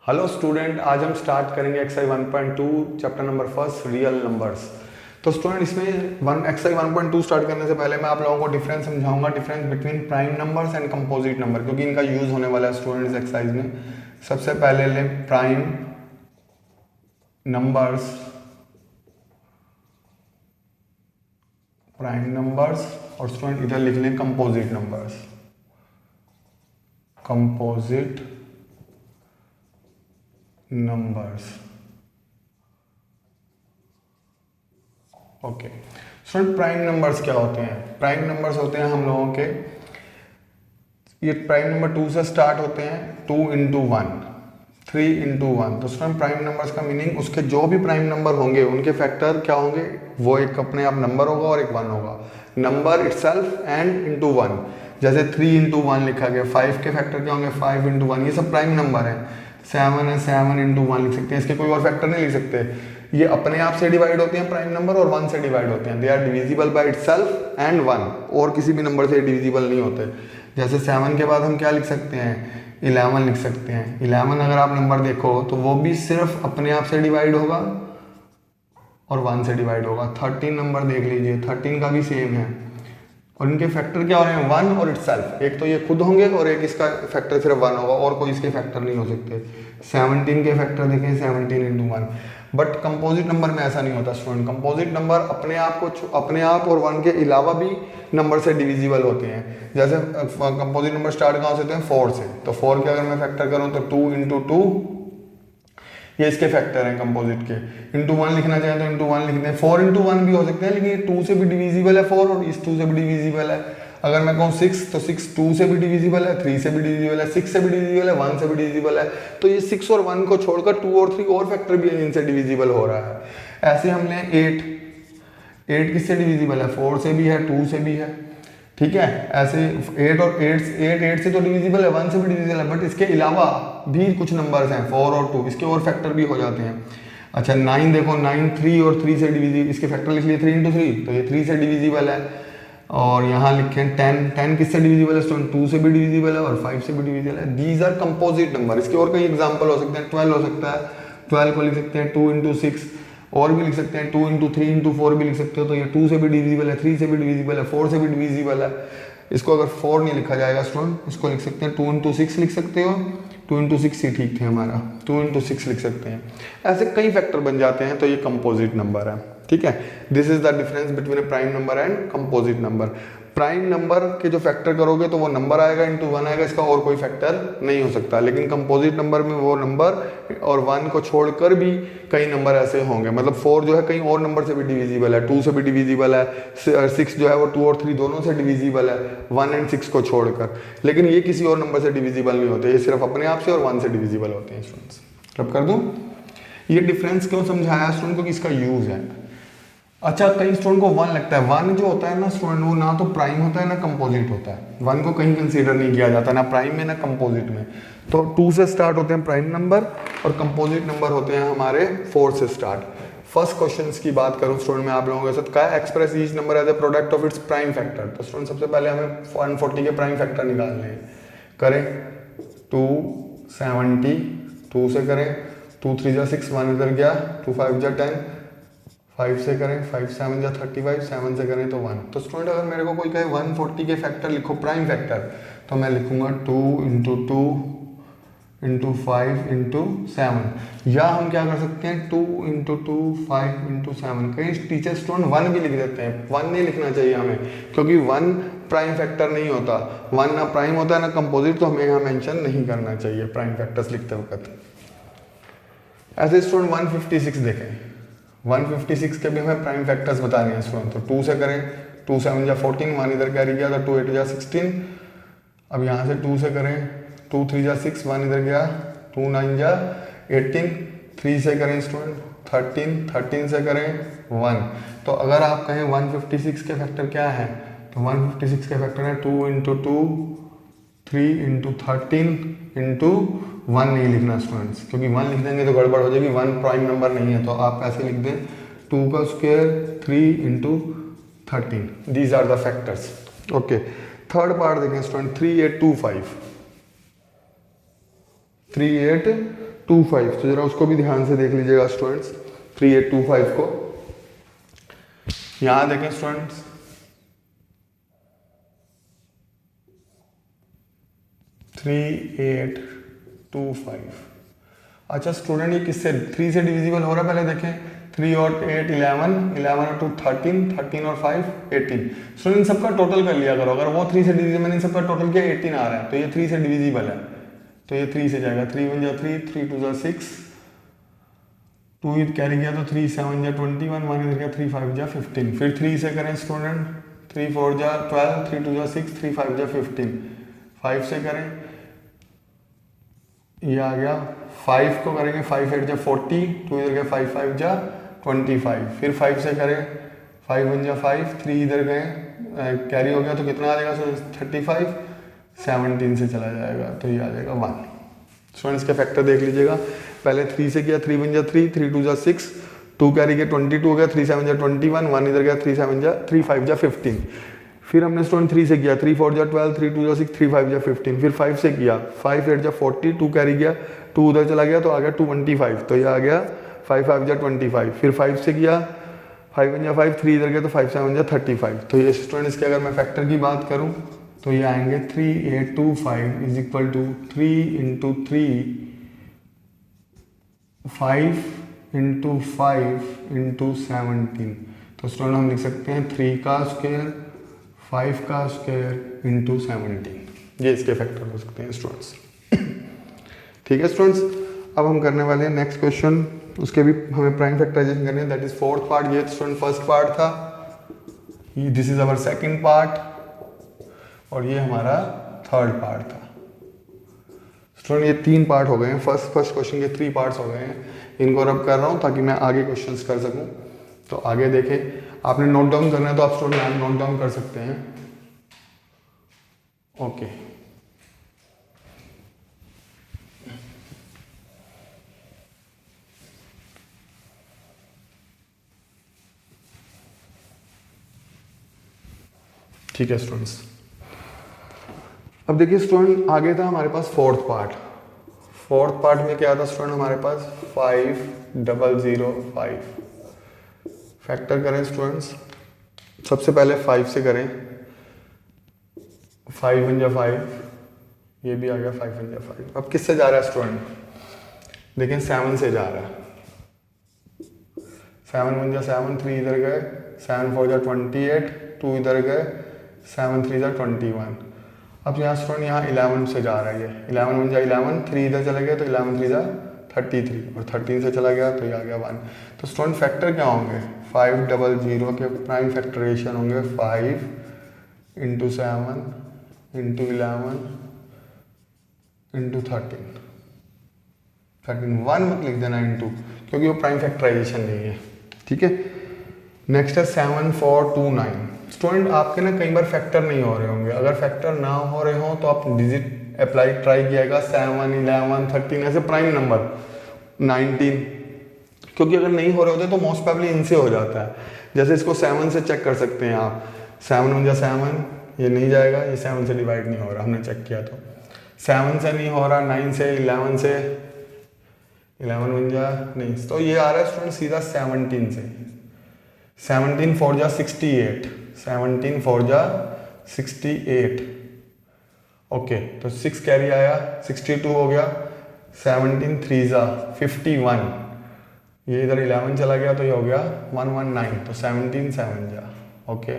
Hello student, आज हम start करेंगे exercise 1.2 chapter number first real numbers. तो स्टूडेंट इसमें एक्सरसाइज 1.2 स्टार्ट करने से पहले मैं आप लोगों को डिफरेंस समझाऊंगा, difference between prime numbers and composite number, क्योंकि इनका यूज होने वाला है स्टूडेंट इस एक्सरसाइज में। सबसे पहले लें प्राइम नंबर्स, और स्टूडेंट इधर लिख लें composite numbers, composite numbers. Okay student, prime numbers क्या होते हैं? प्राइम नंबर्स होते हैं हम लोगों के, ये प्राइम नंबर 2 से स्टार्ट होते हैं, 2 इंटू 1, 3 इंटू 1। तो स्टूडेंट प्राइम नंबर्स का मीनिंग उसके जो भी प्राइम नंबर होंगे उनके फैक्टर क्या होंगे, वो एक अपने आप नंबर होगा और एक 1 होगा, नंबर इटसेल्फ एंड इंटू 1। जैसे 3 इंटू 1 लिखा गया, 5 के फैक्टर क्या होंगे, 5 इंटू 1, ये सब प्राइम नंबर है। 7 है, 7 इंटू 1 लिख सकते हैं, इसके कोई और फैक्टर नहीं लिख सकते। ये अपने आप से डिवाइड होते हैं प्राइम नंबर, और 1 से डिवाइड होते हैं। They are divisible by itself and 1, और किसी भी नंबर से डिविजिबल नहीं होते। जैसे 7 के बाद हम क्या लिख सकते हैं, 11 लिख सकते हैं। 11 अगर आप नंबर देखो तो वो भी सिर्फ अपने आप से डिवाइड होगा और 1 से डिवाइड होगा। 13 नंबर देख लीजिए, 13 का भी सेम है, और इनके फैक्टर क्या हो रहे हैं, 1 और इटसेल्फ। एक तो ये खुद होंगे और एक इसका फैक्टर सिर्फ 1 होगा, और कोई इसके फैक्टर नहीं हो सकते। 17 के फैक्टर देखें, 17 इंटू 1। बट कंपोजिट नंबर में ऐसा नहीं होता स्टूडेंट। कंपोजिट नंबर अपने आप और 1 के अलावा भी नंबर से डिविजिबल होते हैं। जैसे कंपोजिट नंबर स्टार्ट कहाँ से होते हैं, 4 से। तो 4 के अगर मैं फैक्टर करूँ तो 2 इंटू 2, ये इसके फैक्टर हैं कंपोजिट के। इंटू 1 लिखना चाहें तो इंटू 1 लिखते हैं। 4 इंटू 1 भी हो सकते हैं, लेकिन ये 2 से भी डिविजिबल है 4, और इस 2 से भी डिविजिबल है। अगर मैं कहूँ 6, तो 6 2 से भी डिविजिबल है, 3 से भी डिविजिबल है, 6 से भी डिविजिबल है, 1 से भी डिविजिबल है। तो ये 6 और 1 को छोड़कर 2 और 3 और फैक्टर भी इनसे डिविजिबल हो रहा है। ऐसे हम लें 8, 8 किससे डिविजिबल है, 4 से भी है, 2 से भी है, ठीक है। ऐसे 8 से तो डिविजिबल है, 1 से भी डिविजिबल है, बट इसके अलावा भी कुछ नंबर्स हैं 4 और 2, इसके और फैक्टर भी हो जाते हैं। अच्छा 9 देखो, 9 3 और 3 से डिविजिबल, इसके फैक्टर लिख लिए 3 इंटू 3, तो ये 3 से डिविजिबल है। और यहाँ लिखें 10 किससे डिविजिबल है स्टूडेंट, 2 से भी डिविजिबल है और 5 से भी डिविजिबल है। These are composite number. इसके और कई एग्जाम्पल हो सकते हैं, 12 हो सकता है, 12 को लिख सकते हैं 2 इंटू 6, और भी लिख सकते हैं 2 इंटू 3 इंटू 4 भी लिख सकते हो। तो ये 2 से भी डिविजिबल है, 3 से भी डिविजिबल है, 4 से भी डिविजिबल है। इसको अगर 4 नहीं लिखा जाएगा स्टूडेंट, इसको लिख सकते हैं 2 इंटू 6 लिख सकते हो, 2 इंटू 6 ही ठीक थे हमारा, 2 इंटू 6 लिख सकते हैं। ऐसे कई फैक्टर बन जाते हैं, तो ये कंपोजिट नंबर है, ठीक है। This is the difference between A prime number and composite number. Prime number के जो फैक्टर करोगे तो वो नंबर आएगा इंटू 1 आएगा, इसका और कोई फैक्टर नहीं हो सकता। लेकिन कंपोजिट नंबर में वो नंबर और 1 को छोड़कर भी कई नंबर ऐसे होंगे, मतलब 4 जो है कई और नंबर से भी डिविजिबल है, 2 से भी डिविजिबल है, 6 जो है वो 2 और 3 दोनों से डिविजिबल है, 1 एंड 6 को छोड़कर। लेकिन ये किसी और नंबर से डिविजिबल नहीं होते, ये सिर्फ अपने आप से और 1 से डिविजिबल होते हैं स्टूडेंट्स। अब कर दूं ये डिफरेंस क्यों समझाया स्टूडेंट, क्योंकि इसका यूज है। अच्छा कई स्टूडेंट को 1 लगता है, 1 जो होता है ना स्टूडेंट, वो ना तो प्राइम होता है ना कंपोजिट होता है। 1 को कहीं कंसीडर नहीं किया जाता, ना प्राइम में ना कंपोजिट में। तो 2 से स्टार्ट होते हैं प्राइम नंबर, और कंपोजिट नंबर होते हैं हमारे 4 से स्टार्ट। फर्स्ट क्वेश्चन की बात करूं स्टूडेंट मैं आप लोगों के साथ, क्या express each number as a product of its prime factor. तो स्टूडेंट सबसे पहले हमें 140 के प्राइम फैक्टर निकालने हैं। करें 270, 2 से करें, 2 3 जा 6, 1 इधर गया, 2 5 जा 10, 5 से करें, 5 7 जा 35, 7 से करें तो 1। तो स्टूडेंट अगर मेरे को कोई कहे 140 के फैक्टर लिखो प्राइम फैक्टर, तो मैं लिखूंगा 2 इंटू 2 इंटू 5 इंटू 7। या हम क्या कर सकते हैं 2 इंटू 2 5 इंटू 7। कई टीचर स्टूडेंट 1 भी लिख देते हैं, 1 नहीं लिखना चाहिए हमें, क्योंकि 1 प्राइम फैक्टर नहीं होता। 1 ना प्राइम होता है ना कंपोजिट, तो हमें यहाँ मेंशन नहीं करना चाहिए प्राइम फैक्टर्स लिखते वक्त। ऐसे स्टूडेंट 156 देखें, 156 के भी हमें प्राइम फैक्टर्स बताने हैं स्टूडेंट। तो 2 से करें, 2 7 जा 14, 1 इधर कैरी किया तो 2 8 जा 16। अब यहाँ से 2 से करें, 2 3 जा 6, 1 इधर गया, 2 9 जा 18, 3 से करें स्टूडेंट 13, 13 से करें 1। तो अगर आप कहें 156 के फैक्टर क्या है, तो 156 के फैक्टर है 2 इंटू 2, 3 इंटू 13 इंटू 1 नहीं लिखना स्टूडेंट्स, क्योंकि 1 लिख देंगे तो गड़बड़ हो जाएगी, 1 प्राइम नंबर नहीं है। तो आप ऐसे लिख दें 2 का square 3 into 13। These are the factors. Okay third part देखें स्टूडेंट, 3825, 3825, तो जरा उसको भी ध्यान से देख लीजिएगा स्टूडेंट्स, 3825 को। यहाँ देखें स्टूडेंट्स, 3825। अच्छा स्टूडेंट ये किससे 3 से डिविजिबल हो रहा है, पहले देखें 3 और 8 11, 11 और 2 13, 13 और 5 18। स्टूडेंट इन सबका टोटल कर लिया करो, अगर वो 3 से डिविजिबल, मैंने इन सबका टोटल किया 18 आ रहा है, तो ये 3 से डिविजिबल है, तो ये 3 से जाएगा, 3 1 जा 3, 3 2 जा 6, 2 इधर कैरी किया तो 3 7 जा 21, 1 इधर गया 3 5 जा 15। फिर 3 से करें स्टूडेंट, 3 4 जा 12, 3 2 जा 6, 3 5 जा 15। 5 से करें, ये आ गया, 5 को करेंगे 5 8 जा 40, 2 इधर गया 5 5 जा 25। फिर 5 से करें, 5 1 जा 5, 3 इधर गए कैरी हो गया, तो कितना आ जाएगा स्टूडेंट्स 35, 17 से चला जाएगा, तो ये आ जाएगा 1। स्टूडेंट्स के फैक्टर देख लीजिएगा, पहले 3 से किया, 3 1 जा 3, 3 2 जा 6, 2 कैरी किया 22 हो गया, 3 7 जा 21, 1 इधर गया 3 7 जा 3 5 जा 15। फिर हमने स्टूडेंट 3 से किया, 3 4 जा 12, 3 2 जा 6, 3 5 जा 15। फिर 5 से किया, 5 8 जा 40, 2 कैरी किया, 2 उधर चला गया तो आ गया 25, तो ये आ गया 5 5 जा 25। फिर 5 से किया, 5 1 जा 5, 3 इधर गया तो 5 7 जा 35। तो ये स्टूडेंट इसके अगर मैं फैक्टर की बात करूं तो ये आएंगे 3825 is equal to 3 into 3 5 into 5 into 17। तो स्टूडेंट हम लिख सकते हैं 3 का स्क्वायर 5 का स्क्वायर इंटू 17, ये इसके फैक्टर हो सकते हैं स्टूडेंट्स। ठीक है स्टूडेंट्स, अब हम करने वाले हैं नेक्स्ट क्वेश्चन, उसके भी हमें प्राइम फैक्टराइजेशन करनी है, दैट इज फोर्थ पार्ट। ये स्टूडेंट फर्स्ट पार्ट था, this is our second part, और ये हमारा थर्ड पार्ट था। स्टूडेंट ये 3 पार्ट हो गए हैं, फर्स्ट क्वेश्चन के 3 पार्ट्स हो गए हैं। इनको रब कर रहा हूँ ताकि मैं आगे क्वेश्चंस कर सकूँ। तो आगे देखें, आपने नोट डाउन करना है तो आप स्टूडेंट नोट डाउन कर सकते हैं। ओके ठीक है स्टूडेंट्स, अब देखिए स्टूडेंट आगे था हमारे पास फोर्थ पार्ट। फोर्थ पार्ट में क्या था स्टूडेंट हमारे पास 5005। फैक्टर करें स्टूडेंट्स, सबसे पहले 5 से करें, 5 1 जा 5, ये भी आ गया 5 1 जा 5। अब किससे जा रहा है स्टूडेंट, देखें 7 से जा रहा है, 7 1 जा 7, 3 इधर गए, 7 4 जा 28, 2 इधर गए, 7 3 जा 21। अब यहाँ स्टूडेंट यहाँ 11 से जा रहा है, ये 11 1 जा 11, 3 इधर चले गए तो 11 3 जा 33, और 13 से चला गया तो ये आ गया 1। तो स्टूडेंट फैक्टर क्या होंगे, 500 के प्राइम फैक्टराइजेशन होंगे 5 इंटू 7 इंटू 11 इंटू 13। 1 मत लिख देना इंटू, क्योंकि वो प्राइम फैक्टराइजेशन नहीं है। ठीक है, नेक्स्ट है 7429। स्टूडेंट आपके ना कई बार फैक्टर नहीं हो रहे होंगे, अगर फैक्टर ना हो रहे हो तो आप डिजिट अप्लाई ट्राई किएगा 7 11 13 ऐसे प्राइम नंबर 19, क्योंकि अगर नहीं हो रहे होते तो मोस्ट प्रोबेबली इनसे हो जाता है। जैसे इसको 7 से चेक कर सकते हैं आप, 7 1 जा 7, ये नहीं जाएगा, ये 7 से डिवाइड नहीं हो रहा, हमने चेक किया तो 7 से नहीं हो रहा, 9 से 11 से 11 1 जा नहीं, तो ये आ रहा है स्टूडेंट सीधा 17 से। 17 4 जा 68, 17 4 जा 68। ओके, तो 6 कैरी आया, 62 हो गया, 17 3 जा 51, ये इधर 11 चला गया तो ये हो गया 119, तो 17 7 जा। ओके,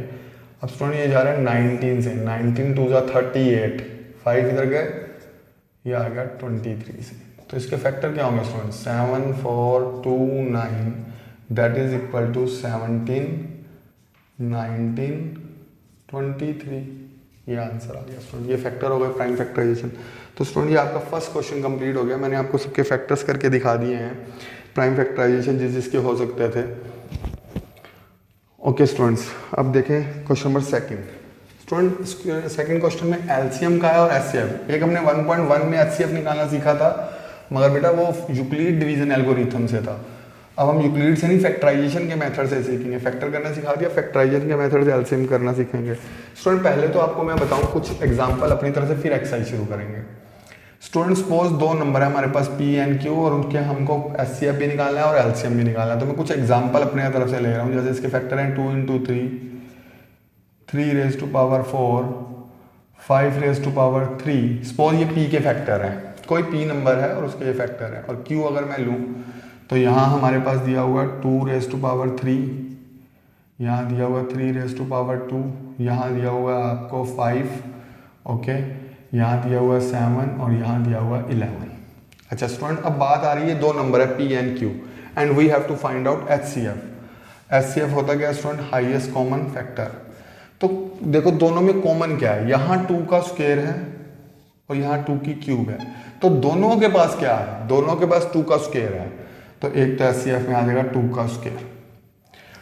अब स्टूडेंट ये जा रहा है 19 से, 19 2 जा 38, 5 इधर गए, ये आ गया 23 से। तो इसके फैक्टर क्या होंगे student, 7 4 2 9, that is equal to 17 19 23। ये आंसर आ गया स्टूडेंट, ये फैक्टर हो गया प्राइम फैक्टराइजेशन। तो स्टूडेंट ये आपका फर्स्ट क्वेश्चन कंप्लीट हो गया, मैंने आपको सबके फैक्टर्स करके दिखा दिए हैं, प्राइम फैक्टराइजेशन जिसके हो सकते थे। ओके स्टूडेंट्स, अब देखें question number second. Student second question में एलसीएम का है और एचसीएफ। एक हमने 1.1 में एचसीएफ निकालना सीखा था, मगर बेटा वो यूक्लिड डिवीजन एल्गोरिथम से था। अब हम यूक्लिड से नहीं फैक्टराइजेशन के मेथड से सीखेंगे, फैक्टर करना सिखा दिया, फैक्टराइजेशन के मेथड से एलसीएम करना सीखेंगे। स्टूडेंट पहले तो आपको मैं बताऊं कुछ एग्जांपल अपनी तरफ से, फिर एक्सरसाइज शुरू करेंगे। स्टूडेंट सपोज दो नंबर है हमारे पास पी एंड क्यू और उनके हमको एचसीएफ भी निकालना है और एलसीएम भी निकालना है। तो मैं कुछ एग्जांपल अपने तरफ से ले रहा हूँ। जैसे इसके फैक्टर हैं 2 into 3, 3 raise to power 4, 5 raise to power 3। Suppose ये पी के फैक्टर हैं, कोई पी नंबर है और उसके ये फैक्टर है। और क्यू अगर मैं लूँ तो यहाँ हमारे पास दिया हुआ 2 रेज टू पावर 3, यहाँ दिया हुआ 3 रेज टू पावर 2, यहाँ दिया हुआ आपको 5, ओके, यहाँ दिया हुआ 7 और यहाँ दिया हुआ 11। अच्छा स्टूडेंट, अब बात आ रही है दो नंबर है P and Q and we have to find out HCF. HCF होता क्या स्टूडेंट? Highest common factor. तो देखो दोनों में कॉमन क्या है, यहाँ 2 का स्क्वायर है और यहाँ 2 की क्यूब है। तो दोनों के पास क्या है? दोनों के पास 2 का स्क्वायर है। तो एक तो एचसीएफ में आ जाएगा 2 का स्क्वायर।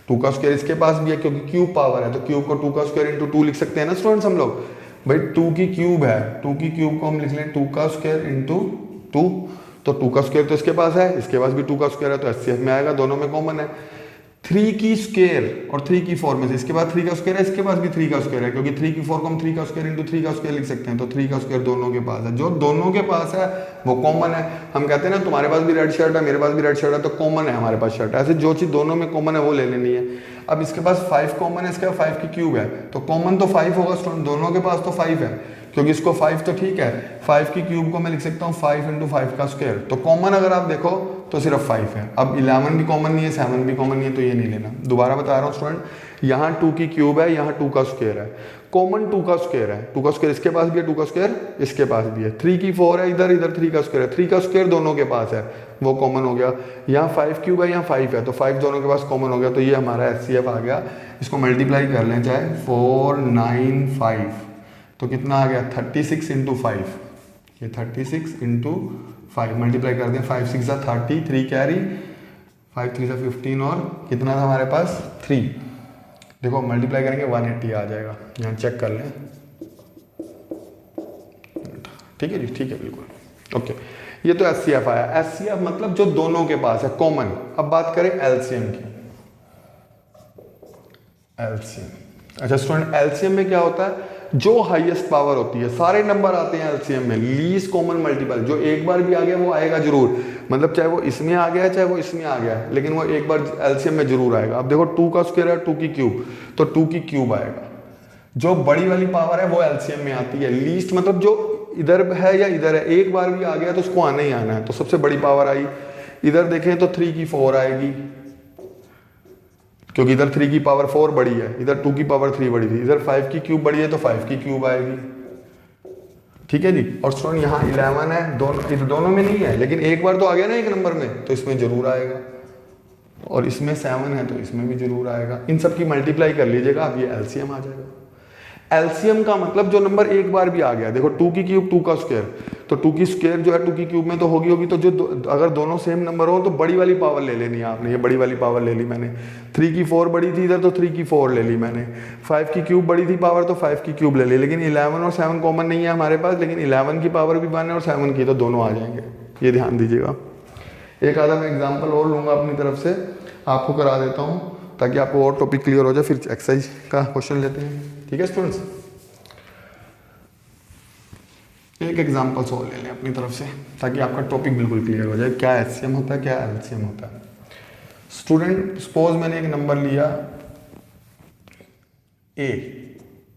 2 का स्क्वायर इसके पास भी है क्योंकि क्यूब पावर है, तो क्यूब को 2 का स्क्वायर इंटू 2 लिख सकते हैं ना स्टूडेंट्स हम लोग। भाई 2 की क्यूब है, 2 की क्यूब को हम लिख लें 2 का स्क्वायर इंटू 2। तो 2 का स्क्वायर तो इसके पास है, इसके पास भी 2 का स्क्वायर है, तो एचसीएफ में आएगा, दोनों में कॉमन है। 3 की स्क्वायर और 3 की 4 में से इसके पास 3 का स्क्वायर है, इसके पास भी 3 का स्क्वायर है, क्योंकि 3 की 4 को हम 3 का स्क्वायर इंटू 3 का स्क्वायर लिख सकते हैं। तो 3 का स्क्वायर दोनों के पास है। जो दोनों के पास है वो कॉमन है। हम कहते हैं ना तुम्हारे पास भी रेड शर्ट है, मेरे पास भी रेड शर्ट है, तो कॉमन है हमारे पास शर्ट। ऐसे जो चीज दोनों में कॉमन है वो ले लेनी है। अब इसके पास 5 कॉमन है, इसका 5 की क्यूब है, तो कॉमन तो 5 होगा स्टूडेंट, दोनों के पास तो 5 है, क्योंकि इसको 5 तो ठीक है, 5 की क्यूब को मैं लिख सकता हूँ 5 इंटू 5 का स्क्वायर। तो कॉमन अगर आप देखो तो सिर्फ 5 है। अब 11 भी कॉमन नहीं है, 7 भी कॉमन नहीं है, तो ये नहीं लेना। दोबारा बता रहा हूँ स्टूडेंट, यहाँ 2 की क्यूब है, यहाँ 2 का स्क्वायर है, कॉमन 2 का स्क्वायर है। 2 का स्क्वायर इसके पास भी है, 2 का स्क्वायर इसके पास भी है। 3 की 4 है इधर, इधर 3 का स्क्वायर है, 3 का स्क्वायर दोनों के पास है, वो कॉमन हो गया। यहाँ 5 क्यूब है, यहाँ 5 है, तो 5 दोनों के पास कॉमन हो गया। तो ये हमारा एचसीएफ आ गया। इसको मल्टीप्लाई कर लें चाहे 495, तो कितना आ गया 36 इंटू 5। ये 36 इंटू 5 मल्टीप्लाई कर दें, 5 6 30, 3 कैरी, 5 3 15 और कितना था हमारे पास 3। देखो मल्टीप्लाई करेंगे 180 आ जाएगा। यहाँ चेक कर लें, ठीक है जी, ठीक है बिल्कुल ओके। ये तो एचसीएफ आया। एचसीएफ मतलब जो दोनों के पास है, कॉमन। अब बात करें एलसीएम की। एलसीएम, अच्छा स्टूडेंट, एलसीएम में क्या होता है? जो हाईएस्ट पावर होती है, सारे नंबर आते हैं एलसीएम में, लीस्ट कॉमन मल्टीपल, जो एक बार भी आ गया वो आएगा जरूर। मतलब चाहे वो इसमें आ गया है चाहे वो इसमें आ गया है, लेकिन वो एक बार एलसीएम में जरूर आएगा। अब देखो 2 का स्क्वायर है, 2 की क्यूब, तो 2 की क्यूब आएगा। जो बड़ी वाली पावर है वो एलसीएम में आती है। लीस्ट मतलब जो इधर है या इधर है, एक बार भी आ गया तो उसको आना ही आना है। तो सबसे बड़ी पावर आई, इधर देखें तो 3 की 4 आएगी, क्योंकि इधर 3 की पावर 4 बड़ी है, इधर 2 की पावर 3 बड़ी थी, इधर 5 की क्यूब बड़ी है तो 5 की क्यूब आएगी। ठीक है जी। और स्टूडेंट यहाँ 11 है, दोनों में नहीं है, लेकिन एक बार तो आ गया ना एक नंबर में, तो इसमें जरूर आएगा। और इसमें 7 है तो इसमें भी जरूर आएगा। इन सब की मल्टीप्लाई कर लीजिएगा, अब ये एलसीएम आ जाएगा। एलसीएम का मतलब जो नंबर एक बार भी आ गया। देखो 2 की क्यूब 2 का स्क्वायर, तो 2 की स्क्वायर जो है 2 की क्यूब में तो होगी। तो जो अगर दोनों सेम नंबर हो तो बड़ी वाली पावर ले लेनी है आपने। ये बड़ी वाली पावर ले ली मैंने। 3 की 4 बड़ी थी इधर, तो 3 की 4 ले ली मैंने। 5 की क्यूब बड़ी थी पावर, तो 5 की क्यूब ले ली। लेकिन 11 और 7 कॉमन नहीं है हमारे पास, लेकिन 11 की पावर भी 1 है और 7 की, तो दोनों आ जाएंगे। ये ध्यान दीजिएगा। एक आधा मैं एग्जाम्पल और लूँगा अपनी तरफ से, आपको करा देता हूँ ताकि आपको और टॉपिक क्लियर हो जाए, फिर एक्सरसाइज का क्वेश्चन लेते हैं। ठीक है स्टूडेंट्स, एक एग्जांपल सॉल्व ले लें अपनी तरफ से ताकि आपका टॉपिक बिल्कुल क्लियर हो जाए, क्या एचसीएम होता है, क्या एलसीएम होता है। स्टूडेंट सपोज मैंने एक नंबर लिया ए।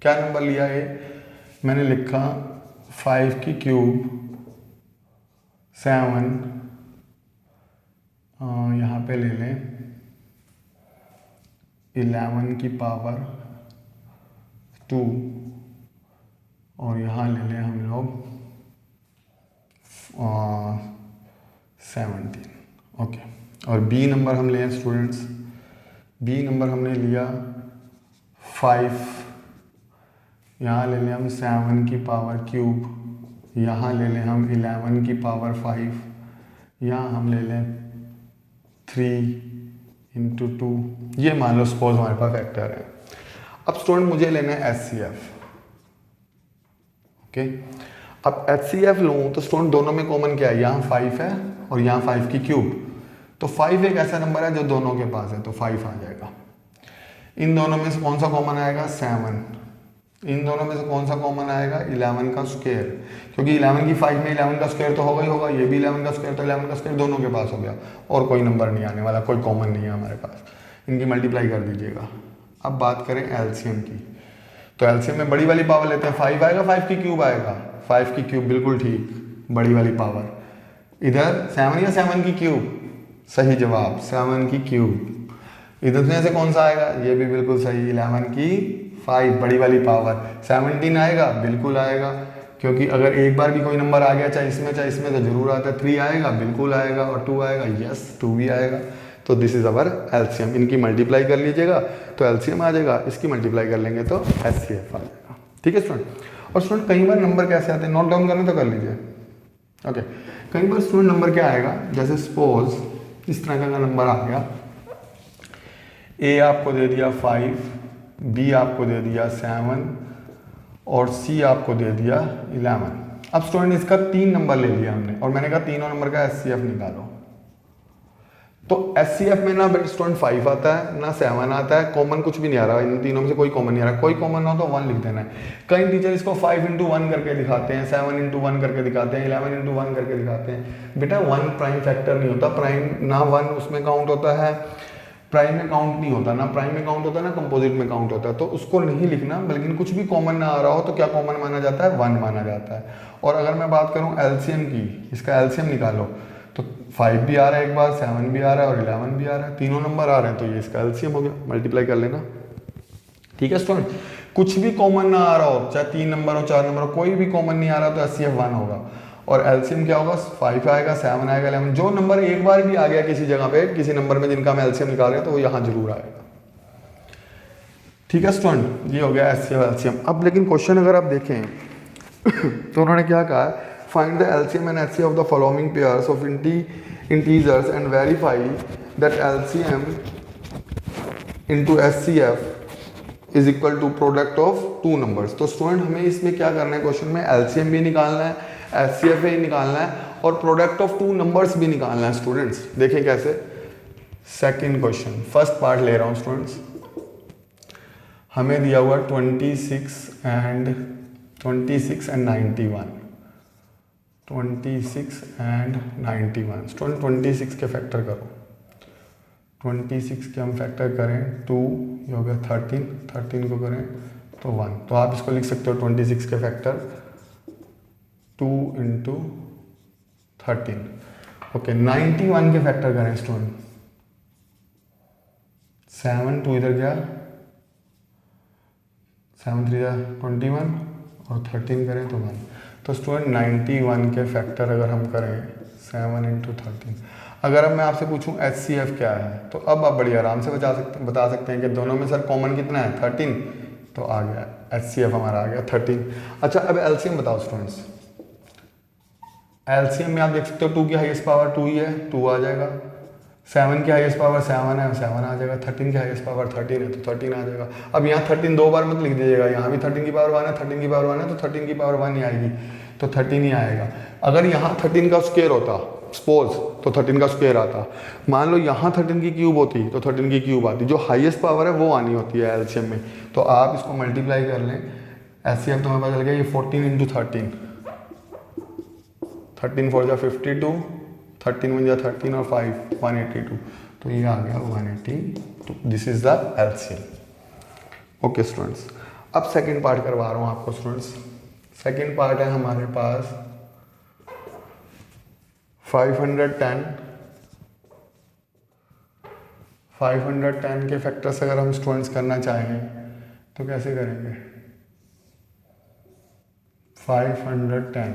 क्या नंबर लिया ए? मैंने लिखा 5 की क्यूब 7, यहाँ पे ले लें 11 की पावर 2, और यहाँ ले लें हम लोग 17। ओके। और बी नंबर हम लें स्टूडेंट्स, बी नंबर हमने लिया 5, यहाँ ले लें हम 7 की पावर क्यूब, यहाँ ले लें हम 11 की पावर 5, यहाँ हम ले लें 3 इंटू 2। ये मान लो सपोज हमारे पास वेक्टर है। अब स्टूडेंट मुझे लेना है एचसीएफ। ओके। अब एचसीएफ लूँ तो स्टूडेंट दोनों में कॉमन क्या है? यहाँ 5 है और यहाँ 5 की क्यूब। तो 5 एक ऐसा नंबर है जो दोनों के पास है, तो 5 आ जाएगा। इन दोनों में से कौन सा कॉमन आएगा? 7। इन दोनों में से कौन सा कॉमन आएगा? 11 का स्क्वायर, क्योंकि 11 की 5 में 11 का स्क्वायर तो होगा ही होगा, ये भी 11 का स्क्वायर, तो 11 का स्क्वायर दोनों के पास हो गया, और कोई नंबर नहीं आने वाला, कोई कॉमन नहीं है हमारे पास। इनकी मल्टीप्लाई कर दीजिएगा। अब बात करें एलसीएम की, तो एलसीएम में बड़ी वाली पावर लेते हैं, 5 आएगा, 5 की क्यूब आएगा, 5 की क्यूब बिल्कुल ठीक, बड़ी वाली पावर। इधर 7 या 7 की क्यूब, सही जवाब 7 की क्यूब। इधर में से कौन सा आएगा? ये भी बिल्कुल सही, 11 की 5 बड़ी वाली पावर। 17 आएगा, बिल्कुल आएगा, क्योंकि अगर एक बार भी कोई नंबर आ गया चाहे इसमें तो जरूर आता है। 3 आएगा, बिल्कुल आएगा, और 2 आएगा, यस 2 भी आएगा। तो दिस इज अवर एलसीएम। इनकी मल्टीप्लाई कर लीजिएगा तो एलसीएम आ जाएगा, इसकी मल्टीप्लाई कर लेंगे तो एचसीएफ आ जाएगा। ठीक है स्टूडेंट। और स्टूडेंट कई बार नंबर कैसे आते हैं, नोट डाउन करना तो कर लीजिए। ओके, कई बार स्टूडेंट नंबर क्या आएगा, जैसे सपोज इस तरह का नंबर आ गया, ए आपको दे दिया 5, बी आपको दे दिया 7 और सी आपको दे दिया 11। अब स्टूडेंट इसका 3 नंबर ले लिया हमने, और मैंने कहा तीनों नंबर का एचसीएफ निकालो। तो एचसीएफ में ना स्टूडेंट 5 आता है ना 7 आता है, कॉमन कुछ भी नहीं आ रहा, इन तीनों में से कोई कॉमन नहीं आ रहा। कोई कॉमन हो तो 1 लिख देना है। कई टीचर इसको 5 into 1 करके दिखाते हैं, 7 into 1 करके दिखाते हैं, 11 into 1 करके दिखाते हैं। बेटा 1 प्राइम फैक्टर नहीं होता, प्राइम ना 1 उसमें काउंट होता है, प्राइम में काउंट नहीं होता, ना प्राइम में काउंट होता है, ना कंपोजिट में काउंट होता है। तो उसको नहीं लिखना, बल्कि कुछ भी कॉमन ना आ रहा हो तो क्या कॉमन माना जाता है? 1 माना जाता है। और अगर मैं बात करूं एलसीएम की, इसका एलसीएम निकालो तो 5 भी आ रहा है एक बार, 7 भी आ रहा है और 11 भी आ रहा है, तीनों नंबर आ रहे हैं, तो ये इसका एलसीएम हो गया। मल्टीप्लाई कर लेना। ठीक है स्टूडेंट, कुछ भी कॉमन ना आ रहा हो, चाहे 3 नंबर हो 4 नंबर हो, कोई भी कॉमन नहीं आ रहा तो एचसीएफ 1 होगा। और एलसीएम क्या होगा? 5 आएगा, 7 आएगा, 11। जो नंबर एक बार भी आ गया किसी जगह पे, किसी नंबर में जिनका हम एलसीएम निकाल रहे हैं, तो वो यहाँ जरूर आएगा। ठीक है स्टूडेंट, ये हो गया एचसीएफ एलसीएम। अब लेकिन क्वेश्चन अगर आप देखें तो उन्होंने क्या कहा है, find the LCM and HCF of the following pairs of integers and verify that LCM into HCF is equal to product of 2 numbers. तो स्टूडेंट हमें इसमें क्या करना है, क्वेश्चन में एलसीएम भी निकालना है, एचसीएफ भी निकालना है, और प्रोडक्ट ऑफ 2 नंबर्स भी निकालना है। स्टूडेंट्स देखें कैसे। सेकंड क्वेश्चन, फर्स्ट पार्ट ले रहा हूं स्टूडेंट्स। हमें दिया हुआ 26 एंड 91, 26 एंड 91। स्टूडेंट 26 के फैक्टर करो, 26 के हम फैक्टर करें 2, ये हो गया 13 को करें तो 1। तो आप इसको लिख सकते हो 26 के फैक्टर 2 into 13। ओके, 91 के फैक्टर करें स्टूडेंट, 7 2 इधर गया, 7 3 21 और 13 करें तो 1। तो स्टूडेंट 91 के फैक्टर अगर हम करें 7 into 13, अगर अब मैं आपसे पूछूं एचसीएफ क्या है, तो अब आप बड़ी आराम से बता सकते हैं कि दोनों में सर कॉमन कितना है? 13। तो आ गया एचसीएफ हमारा आ गया 13। अच्छा, अब एलसीएम बताओ स्टूडेंट्स। एलसीएम में आप देख सकते हो 2 की हाईएस्ट पावर 2 ही है, 2 आ जाएगा। 7 की हाईएस्ट पावर 7 है, 7 आ जाएगा। 13 की हाईएस्ट पावर 13 है तो 13 आ जाएगा। अब यहाँ 13 2 बार मत लिख दीजिएगा, यहाँ भी 13 की पावर 1 है, 13 की पावर 1 है, तो 13 की पावर 1 ही आएगी, तो 13 ही आएगा। अगर यहाँ 13 का स्क्वायर होता सपोज, तो 13 का स्क्वायर आता। मान लो यहाँ 13 की क्यूब होती तो 13 की क्यूब आती, जो हाईएस्ट पावर है वो आनी होती है एलसीएम में। तो आप इसको मल्टीप्लाई कर लें, एचसीएफ तो हमें पता चल गया ये 14 into 13, 13 4 जा 52, 13 1 जा 13 और 5 182, तो ये आ गया 182। This is the LCM. Okay students, अब सेकंड पार्ट करवा रहा हूँ आपको स्टूडेंट्स। सेकंड पार्ट है हमारे पास 510 के फैक्टर्स अगर हम स्टूडेंट्स करना चाहें तो कैसे करेंगे? 510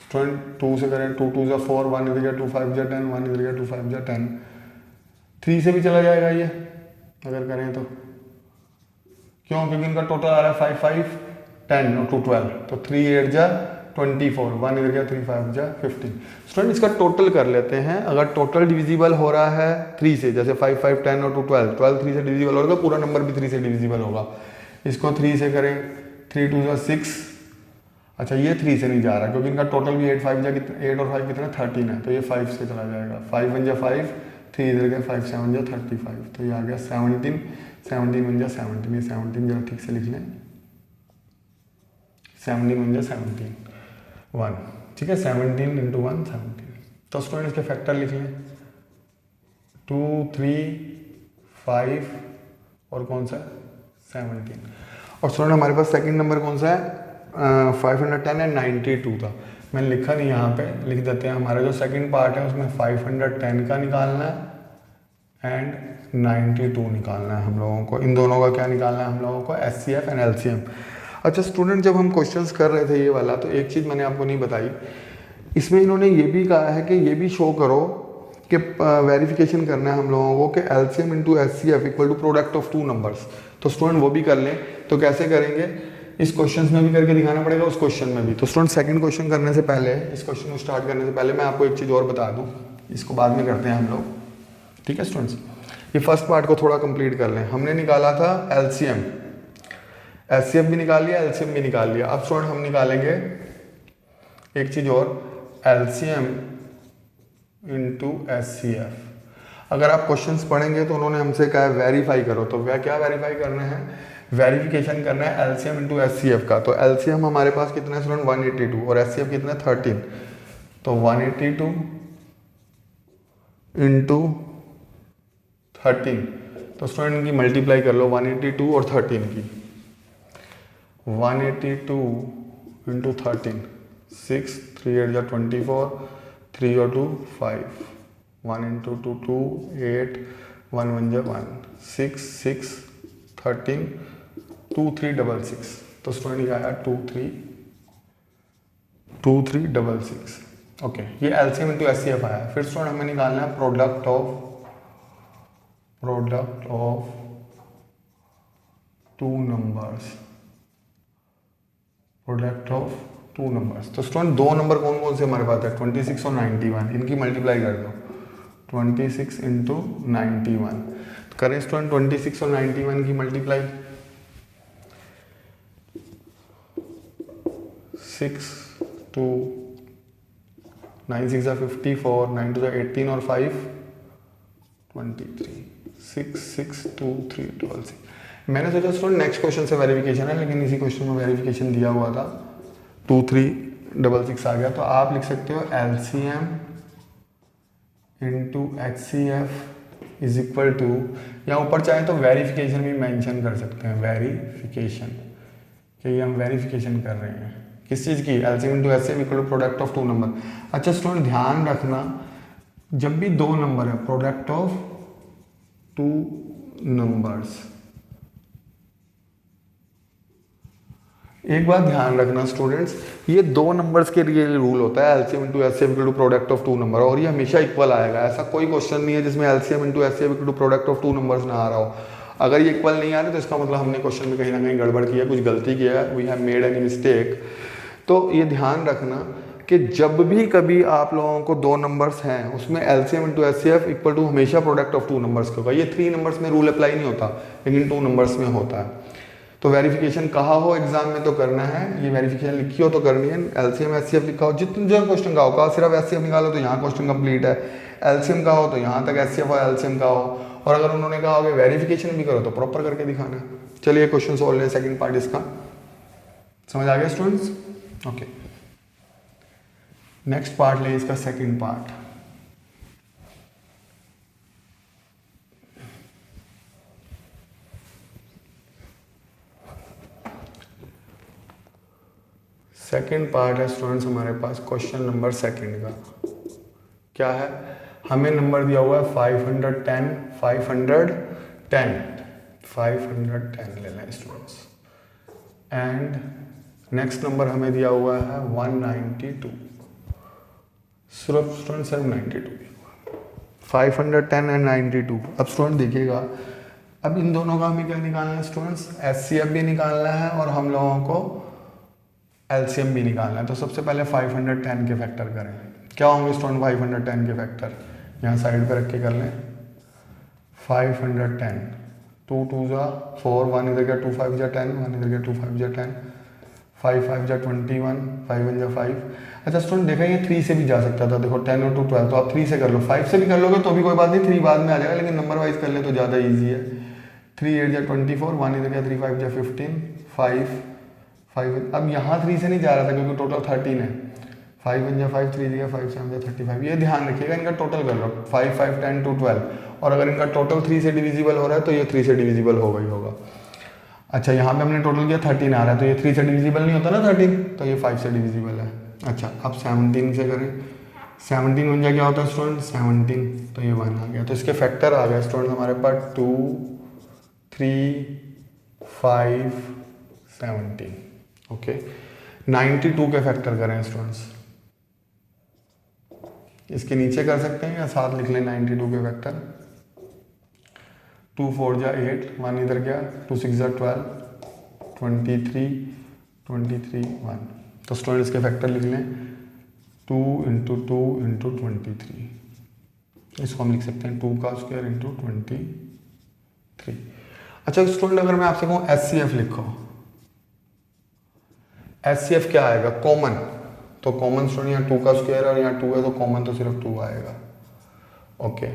स्टूडेंट 2 से करें, 2 2 4, 1 इधर गया, 2 5 जा 10, 1 इधर गया, 2 5 जा 10। 3 से भी चला जाएगा ये अगर करें तो, क्यों? क्योंकि इनका टोटल आ रहा है 5 5 10 और 2 12, तो 3 8 जा 24, 1 इधर गया, 3 5 जा 15। स्टूडेंट इसका टोटल कर लेते हैं। अगर टोटल डिविजिबल हो रहा है 3 से, जैसे 5 5 10 और 2 12, 12 3 से डिविजिबल होगा, पूरा नंबर भी 3 से डिविजिबल होगा। इसको 3 से करें, 3 2 जा 6। अच्छा, ये 3 से नहीं जा रहा क्योंकि इनका टोटल भी 8 5 जा कितना, 8 और 5 कितना 13 है, तो ये 5 से चला जाएगा। 5 1 जा 5, 3 इधर गया, 5 7 जा 35, तो ये आ गया 17 17 1 जा 17। ये 17 जरा ठीक से लिख लें, 17 वन जा 17 1, ठीक है, 17 इंटू 1 17। तो स्टूडेंट इसके फैक्टर लिख लें 2 3 5 और कौन सा 17। और स्टूडेंट हमारे पास सेकंड नंबर कौन सा है 510 एंड 92 था, मैंने लिखा नहीं, यहाँ पे लिख देते हैं। हमारा जो सेकंड पार्ट है उसमें 510 का निकालना है एंड 92 निकालना है हम लोगों को। इन दोनों का क्या निकालना है हम लोगों को, HCF एंड LCM। अच्छा स्टूडेंट, जब हम क्वेश्चंस कर रहे थे ये वाला, तो एक चीज़ मैंने आपको नहीं बताई, इसमें इन्होंने ये भी कहा है कि ये भी शो करो कि वेरिफिकेशन करना है हम लोगों को कि LCM into HCF equal to product of 2 numbers. तो स्टूडेंट वो भी कर लें। तो कैसे करेंगे, इस क्वेश्चन में भी करके दिखाना पड़ेगा, उस क्वेश्चन में भी। तो स्टूडेंट सेकंड क्वेश्चन करने से पहले, इस क्वेश्चन को स्टार्ट करने से पहले मैं आपको एक चीज़ और बता दूं, इसको बाद में करते हैं हम लोग, ठीक है स्टूडेंट्स। ये फर्स्ट पार्ट को थोड़ा कंप्लीट कर लें। हमने निकाला था LCM, HCF भी निकाल लिया, LCM भी निकाल लिया। अब स्टूडेंट हम निकालेंगे एक चीज़ और, LCM इंटू HCF। अगर आप क्वेश्चंस पढ़ेंगे तो उन्होंने हमसे कहा है वेरीफाई करो, तो वह क्या वेरीफाई करना है, वेरिफिकेशन करना है LCM इंटू HCF का। तो LCM हमारे पास कितना है स्टूडेंट 182 और HCF कितना है 13। तो 182 इंटू 13, तो स्टूडेंट इनकी मल्टीप्लाई कर लो 182 और 13 की। 182 इंटू 13 6, 3 8 जा 24, 3 और 2 5, 1 इंटू 2 2 8, 1 1 जा 1, 6 6 13 2 3 6 6। तो स्टूडेंट ये आया 2 3 6 6। ओके, ये LCM इंटू HCF आया। फिर स्टूडेंट हमें निकालना है product of 2 numbers, product of 2 numbers. तो स्टूडेंट 2 नंबर कौन कौन से हमारे पास है, 26 और 91, इनकी मल्टीप्लाई कर दो 26 इंटू 91। तो करें स्टूडेंट 26 और 91 की मल्टीप्लाई, 6 2 9 6 54, 9 2 18 और 5 23, 6 6 2 3 6। मैंने सोचा स्टूडेंट नेक्स्ट क्वेश्चन से वेरिफिकेशन है, लेकिन इसी क्वेश्चन में वेरिफिकेशन दिया हुआ था, 2 3 6 6 आ गया। तो आप लिख सकते हो LCM into HCF is equal to, या ऊपर चाहे तो वेरिफिकेशन भी मेंशन कर सकते हैं, वेरिफिकेशन, कि ये हम वेरिफिकेशन कर रहे हैं किस चीज़ की, LCM into HCF equal to product of 2 number. अच्छा स्टूडेंट ध्यान रखना, जब भी 2 नंबर है, प्रोडक्ट ऑफ 2 नंबर्स, एक बात ध्यान रखना स्टूडेंट्स, ये 2 नंबर्स के लिए रूल होता है LCM into HCF equal to product of 2 number, और ये हमेशा इक्वल आएगा। ऐसा कोई क्वेश्चन नहीं है जिसमें LCM into HCF equal to product of 2 numbers ना आ रहा हो। अगर ये इक्वल नहीं आ रहे तो इसका मतलब हमने क्वेश्चन में कहीं ना कहीं गड़बड़ किया, कुछ गलती किया है, we have made any mistake. तो ये ध्यान रखना कि जब भी कभी आप लोगों को 2 नंबर्स हैं उसमें LCM into HCF equal to हमेशा प्रोडक्ट ऑफ 2 नंबर्स का होगा। ये 3 नंबर्स में रूल अप्लाई नहीं होता, लेकिन 2 नंबर्स में होता है। तो वेरिफिकेशन कहा हो एग्जाम में तो करना है, ये वेरिफिकेशन लिखी हो तो करनी है। LCM HCF लिखा हो, जितने जो क्वेश्चन का हो, कहा सिर्फ HCF निकालो तो यहाँ क्वेश्चन कंप्लीट है, LCM का हो तो यहाँ तक HCF और LCM का हो, और अगर उन्होंने कहा हो कि वेरिफिकेशन भी करो तो प्रॉपर करके दिखाना है। चलिए क्वेश्चन सॉल्व लें, सेकंड पार्ट इसका समझ आ गया स्टूडेंट्स। ओके, नेक्स्ट पार्ट लें इसका सेकंड पार्ट। सेकंड पार्ट है स्टूडेंट्स हमारे पास क्वेश्चन नंबर सेकंड का। क्या है, हमें नंबर दिया हुआ है 510 ले लें स्टूडेंट्स, एंड नेक्स्ट नंबर हमें दिया हुआ है 192, सिर्फ स्टूडेंट सिर्फ 92, 510 एंड 92। अब स्टूडेंट देखिएगा, अब इन दोनों का हमें क्या निकालना है स्टूडेंट्स, HCF भी निकालना है और हम लोगों को LCM भी निकालना है। तो सबसे पहले 510 के फैक्टर करें। क्या होंगे स्टूडेंट 510 के फैक्टर, यहाँ साइड पे रख के कर लें। 510, 2 2 जा 4, 1 इधर गया 2 5 जा 10, 1 इधर गया 2 5 जा 10, 5 5 जा 21, 5 1 जा 5। अच्छा स्टूडेंट देखा, ये 3 से भी जा सकता था, देखो 10 और 2 12, तो आप 3 से कर लो, 5 से भी कर लोगे तो भी कोई बात नहीं, 3 बाद में आ जाएगा, लेकिन नंबर वाइज कर ले तो ज़्यादा ईजी है। 3 8 जा 24, 1 इधर गया 3 5 जा 15, 5 5, अब यहाँ 3 से नहीं जा रहा था क्योंकि टोटल 13 है। 5 1 जा 5, 3 दिया 5 7 जा 35। ये ध्यान रखिएगा, इनका टोटल कर लो 5 5 10 2 12, और अगर इनका टोटल 3 से डिविजिबल हो रहा है तो ये 3 से डिविजिबल होगा ही होगा। अच्छा, यहाँ पे हमने टोटल किया 13 आ रहा है, तो ये 3 से डिविजिबल नहीं होता ना 13, तो ये 5 से डिविजिबल है। अच्छा, अब 17 से करें, 17 1 जा क्या होता है स्टूडेंट 17, तो ये 1 आ गया। तो इसके फैक्टर आ गए स्टूडेंट हमारे पास 2 3 5 17। ओके, 92 के फैक्टर करें स्टूडेंट्स, इसके नीचे कर सकते हैं या साथ लिख लें 92 के फैक्टर। 2 4 जा 8, 1 इधर गया, 2 6 जा 12, 23 23 1। तो स्टूडेंट इसके फैक्टर लिख लें 2 × 2 × 23। इसको हम लिख सकते हैं 2 का स्क्वायर × 23। अच्छा स्टूडेंट, अगर मैं आपसे कहूँ HCF लिखो, HCF क्या आएगा कॉमन, तो कॉमन स्टूडेंट यहाँ 2 का स्क्वायर और यहाँ 2 है तो कॉमन तो सिर्फ 2 आएगा। ओके,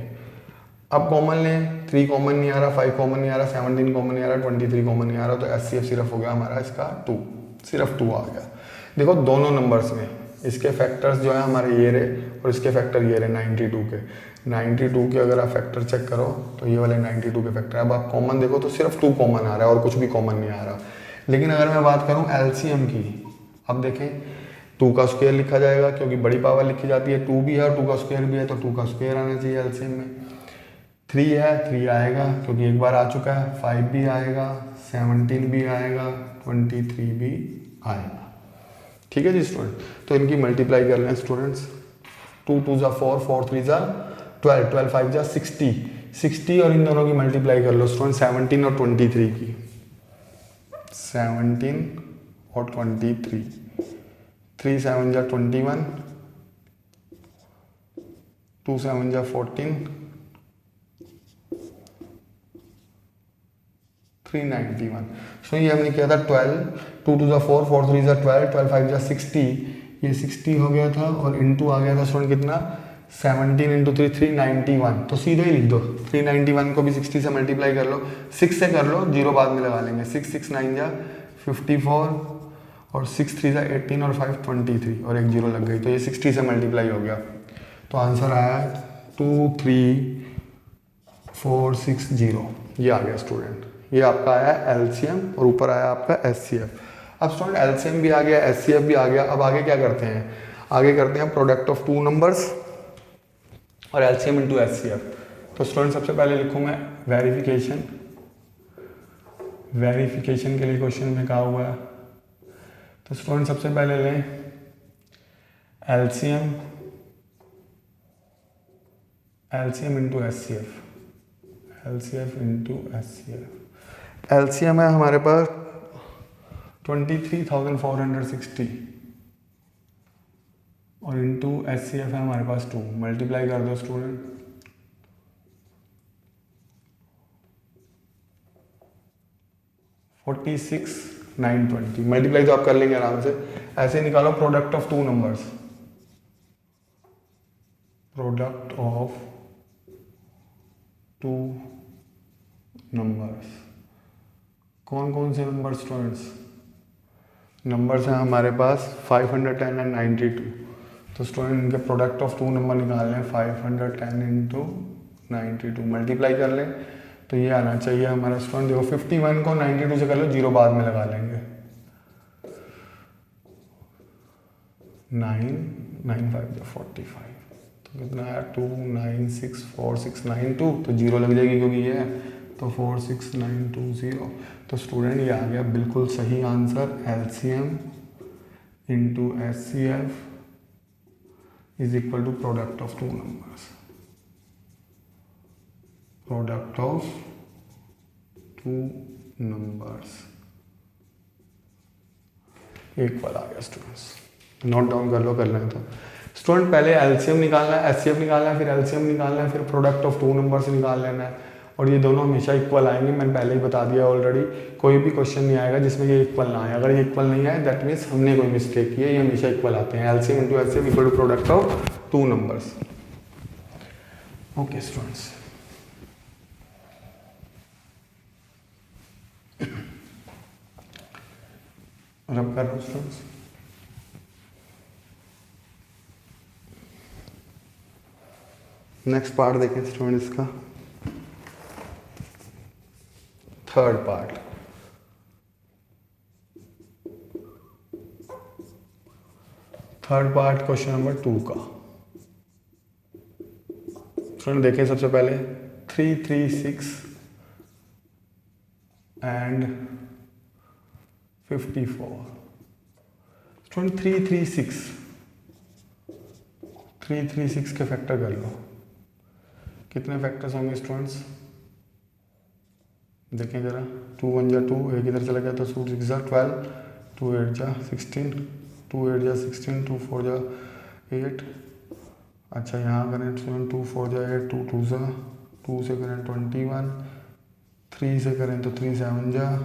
अब कॉमन लें, 3 कॉमन नहीं आ रहा, 5 कॉमन नहीं आ रहा, 17 कॉमन नहीं आ रहा, 23 कॉमन नहीं आ रहा, तो HCF सिर्फ हो गया हमारा इसका 2, सिर्फ 2 आ गया। देखो दोनों नंबर्स में इसके फैक्टर्स जो है हमारे ये रहे और इसके फैक्टर ये रहे 92 के। 92 के अगर आप फैक्टर चेक करो तो ये वाले 92 के फैक्टर, अब आप कॉमन देखो तो सिर्फ 2 कॉमन आ रहा है और कुछ भी कॉमन नहीं आ रहा। लेकिन अगर मैं बात करूं LCM की, अब देखें 2 का स्क्वायर लिखा जाएगा क्योंकि बड़ी पावर लिखी जाती है, 2 भी है और 2 का स्क्वायर भी है, तो 2 का स्क्वायर आना चाहिए LCM में। 3 है, 3 आएगा क्योंकि एक बार आ चुका है, 5 भी आएगा, 17 भी आएगा, 23 भी आएगा। ठीक है जी स्टूडेंट, तो इनकी मल्टीप्लाई कर लें स्टूडेंट्स, 2 2 जा 4, 4 3 जा 12, 12 5 जा 60, 60 और इन दोनों की मल्टीप्लाई कर लो स्टूडेंट 17 और 23 की, 17 और 23, 3 7 जा 21, 2 7 जा 14, 391। सो ये हमने किया था 12, 2 2 जा 4, 4 3 जा 12, 12 5 जा 60, ये 60 हो गया था और इनटू आ गया था स्टूडेंट कितना 17 × 3 391, तो सीधे ही लिख दो 391 को भी 60 से मल्टीप्लाई कर लो, 6 से कर लो, 0 बाद में लगा लेंगे, 6 6 9 जा 54 और 6 3 जा 18 और 5 23 और एक 0 लग गई, तो ये 60 से मल्टीप्लाई हो गया। तो आंसर आया 2 3 4 6 0, ये आ गया स्टूडेंट, ये आपका आया LCM और ऊपर आया आपका HCF। अब स्टूडेंट LCM भी आ गया, HCF भी आ गया, अब आगे क्या करते हैं, आगे करते हैं प्रोडक्ट ऑफ 2 नंबर्स और LCM × HCF। तो स्टूडेंट सबसे पहले लिखूँ मैं वेरिफिकेशन, वेरिफिकेशन के लिए क्वेश्चन में कहा हुआ है, तो स्टूडेंट सबसे पहले लें LCM × HCF, LCF × HCF। LCM है हमारे पास 23,460 और इंटू HCF है हमारे पास 2, मल्टीप्लाई कर दो स्टूडेंट, 46,920, मल्टीप्लाई तो आप कर लेंगे आराम से। ऐसे निकालो product of 2 numbers, product of 2 numbers, कौन कौन से नंबर स्टूडेंट्स, नंबर्स हैं हमारे पास 510 एंड 92, तो स्टूडेंट इनके प्रोडक्ट ऑफ 2 नंबर निकाल लें, 510 × 92 मल्टीप्लाई कर लें, तो ये आना चाहिए हमारा स्टूडेंट, देखो 51 को 92 से कर लो, 0 बाद में लगा लेंगे, 9 9 5 जा 45, तो कितना है 2964692, तो 0 लग जाएगी क्योंकि ये है, तो 46920, तो स्टूडेंट ये आ गया बिल्कुल सही answer, LCM × HCF is equal to product of 2 numbers, product of 2 numbers equal आ गया स्टूडेंट्स, नोट डाउन कर लो, कर लें तो स्टूडेंट पहले LCM निकालना है, HCF निकालना है, फिर LCM निकालना है, फिर प्रोडक्ट ऑफ 2 नंबर से निकाल लेना है, और ये दोनों हमेशा इक्वल आएंगे, मैंने पहले ही बता दिया ऑलरेडी, कोई भी क्वेश्चन नहीं आएगा जिसमें ये इक्वल ना आए, अगर ये इक्वल नहीं आए दैट मीन्स हमने कोई मिस्टेक की है, ये हमेशा इक्वल आते हैं, LCM × HCF equal to product of 2 numbers. Okay students, rub कर रहा हूँ स्टूडेंट्स। नेक्स्ट पार्ट देखें स्टूडेंट, इसका third part. Third part question number 2 का स्टूडेंट देखें। सबसे पहले 336 एंड 54। स्टूडेंट 336 के फैक्टर कर लो। कितने फैक्टर्स होंगे स्टूडेंट्स? देखें जरा, 2 1 जा 2, एक इधर चला गया तो 2 6 जा 12, 2 8 जा 16, 2 8 जा 16, 2 4 जा 8। अच्छा यहाँ करें स्टूडेंट, 2 4 जा 8, 2 2 जा 2 से करें 21, 3 से करें तो 3 7 जा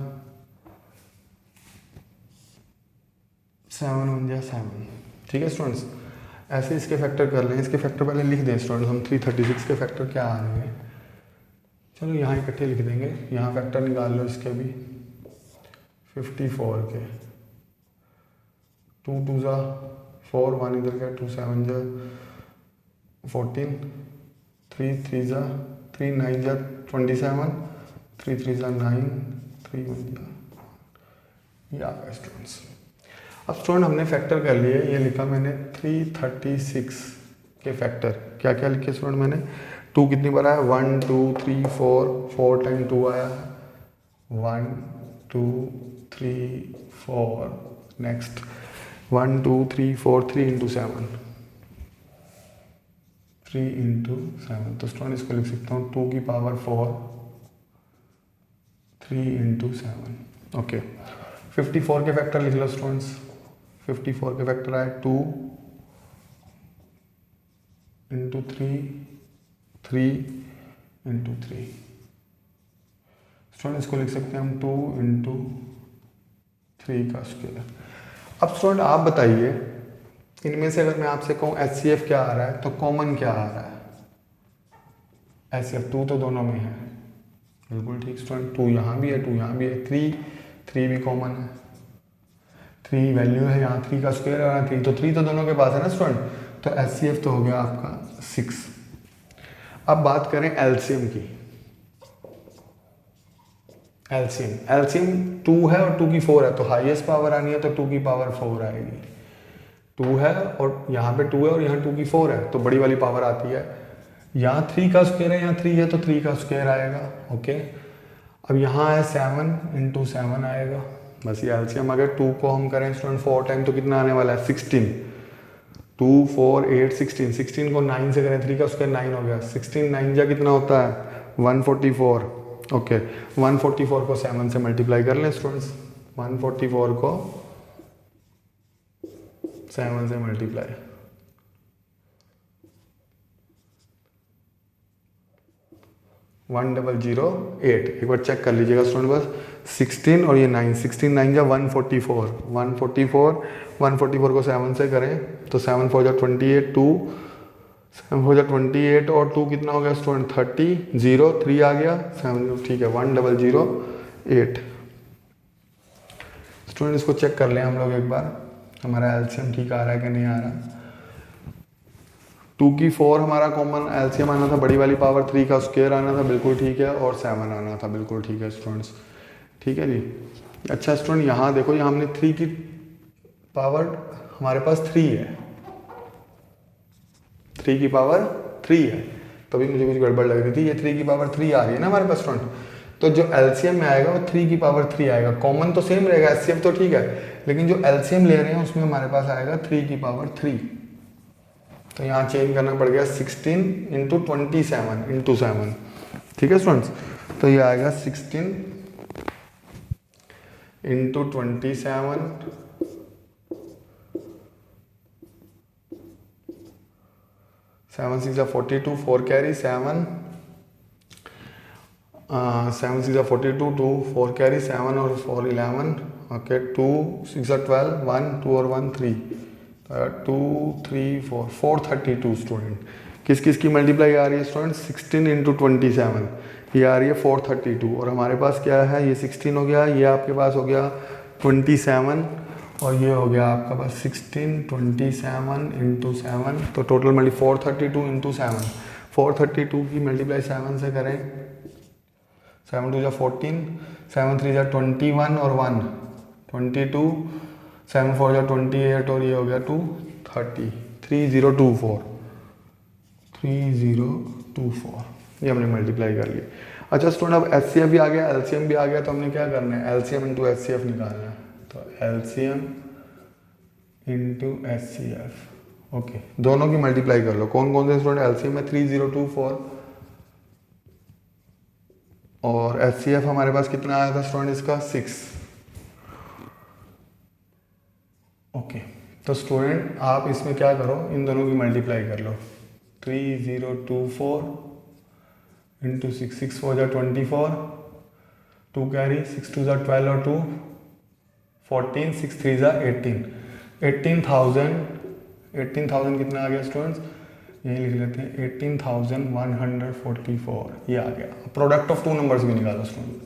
7 1 जा 7। ठीक है स्टूडेंट्स, ऐसे इसके फैक्टर कर लें। इसके फैक्टर पहले लिख दें स्टूडेंट्स, हम 336 के फैक्टर क्या आ रहे हैं। चलो यहाँ इकट्ठे लिख देंगे, यहाँ फैक्टर निकाल लो इसके भी। 54 के 2 2 जा 4, 1 इधर का 2 7 जा 14, 3 3 जा 3 9 जा 27, 3 3 जा 9, 3 1 जा ये आ गया स्टूडेंट्स। अब स्टूडेंट हमने फैक्टर कर लिए, ये लिखा मैंने 336 के फैक्टर। क्या क्या लिखे स्टूडेंट मैंने? 2 कितनी बार आया? 1 2 3 4 टाइम 2 आया, 1 2 3 4। Next 1 2 3 4, 3 into 7, 3 into 7। तो स्टूडेंट इसको लिख सकता हूँ 2 की पावर 4, 3 इंटू 7। ओके, 54 के फैक्टर लिख लो स्टूडेंट्स। 54 के फैक्टर आए 2 इंटू 3, 3 इंटू 3। स्टूडेंट इसको लिख सकते हैं हम 2 इंटू 3 का स्क्वायर। अब स्टूडेंट आप बताइए, इनमें से अगर मैं आपसे कहूँ HCF क्या आ रहा है तो कॉमन क्या आ रहा है? HCF 2 तो दोनों में है, बिल्कुल ठीक स्टूडेंट। 2 यहाँ भी है, 2 यहाँ भी है, 3 भी कॉमन है। 3 वैल्यू है यहाँ, 3 का स्क्वायर है यहाँ 3, तो 3 तो दोनों के पास है ना स्टूडेंट। तो HCF तो हो गया आपका 6। अब बात करें एलसीएम की। एलसीएम 2 है और 2 की 4 है, तो हाईएस्ट पावर आनी है तो 2 की पावर 4 आएगी। 2 है और यहाँ पे 2 है और यहाँ 2 की 4 है, तो बड़ी वाली पावर आती है। यहाँ 3 का स्क्वायर है, यहाँ 3 है तो 3 का स्क्वायर आएगा। ओके, अब यहाँ है 7 इंटू 7 आएगा। बस ये एलसीएम। अगर 2 को हम करें स्टूडेंट 4 टाइम तो कितना आने वाला है? 16। 2 4 8 16, 16 को 9 से करें 3 का स्क्वायर 9 हो गया। 16 9 जा कितना होता है? 144। ओके, 144 को 7 से मल्टीप्लाई कर लें स्टूडेंट्स। 144 को 7 से मल्टीप्लाई, 1008। एक बार चेक कर लीजिएगा स्टूडेंट बस। 16 और ये 9, 16 9 जा 144, 144 को 7 से करें तो 7 4 जा 28, 2 7 4 जा 28 और 2 कितना हो गया स्टूडेंट? 30, 0 3 आ गया 7। ठीक है, 1008। स्टूडेंट इसको चेक कर लें हम लोग एक बार, हमारा एलसीएम ठीक आ रहा है कि नहीं आ रहा। 2 की 4 हमारा कॉमन एलसीएम आना था, बड़ी वाली पावर 3 का स्क्वायर आना था, बिल्कुल ठीक है, और 7 आना था, बिल्कुल ठीक है स्टूडेंट्स। ठीक है जी। अच्छा स्टूडेंट यहाँ देखो, यहाँ हमने 3 की पावर हमारे पास 3 है, 3 की पावर 3 है, तभी मुझे कुछ गड़बड़ लग रही थी। ये 3 की पावर 3 आ रही है ना हमारे पास स्टूडेंट, तो जो एलसीएम में आएगा वो 3 की पावर 3 आएगा। कॉमन तो सेम रहेगा, एचसीएफ तो ठीक है, लेकिन जो एलसीएम ले रहे हैं उसमें हमारे पास आएगा 3 की पावर 3। तो यहाँ चेंज करना पड़ गया 16 इंटू 27 इंटू 7। ठीक है स्टूडेंट्स, तो ये आएगा 16 इंटू 27 7 6 42, 4 कैरी 7 7 6 42, 2 4 कैरी 7 और 4 11। ओके, 2 6 12, 1 2 और 1 3, 2 3 4 432 स्टूडेंट। किस किस की मल्टीप्लाई आ रही है स्टूडेंट? 16 इंटू 27 ये आ रही है 432, और हमारे पास क्या है? ये 16 हो गया, ये आपके पास हो गया 27 और ये हो गया आपका बस 16 27 इंटू 7, तो टोटल मल्टी 432 इंटू 7, 432 की मल्टीप्लाई 7 से करें, 7 2 जा 14, 7 3 जा 21 और 1 22, 7 4 जा 28 और ये हो गया 230, 3024, 3024, ये हमने मल्टीप्लाई कर लिया। अच्छा स्टूडेंट, अब HCF भी आ गया, LCM भी आ गया, तो हमने क्या करना है, LCM इंटू HCF निकालना है। तो LCM इंटू HCF, ओके, दोनों की मल्टीप्लाई कर लो। कौन कौन से स्टूडेंट, LCM में 3024 और HCF हमारे पास कितना आया था स्टूडेंट इसका 6। ओके, तो स्टूडेंट आप इसमें क्या करो, इन दोनों की मल्टीप्लाई कर लो। 3024 इंटू 6, 6 4 जा 24, 2 कैरी, 6 2 जा 12 और 2 14, 6 3 जा 18, 18,000 कितना आ गया स्टूडेंट्स, यही लिख लेते हैं 18,144, ये आ गया। प्रोडक्ट ऑफ टू नंबर्स भी निकालो स्टूडेंट,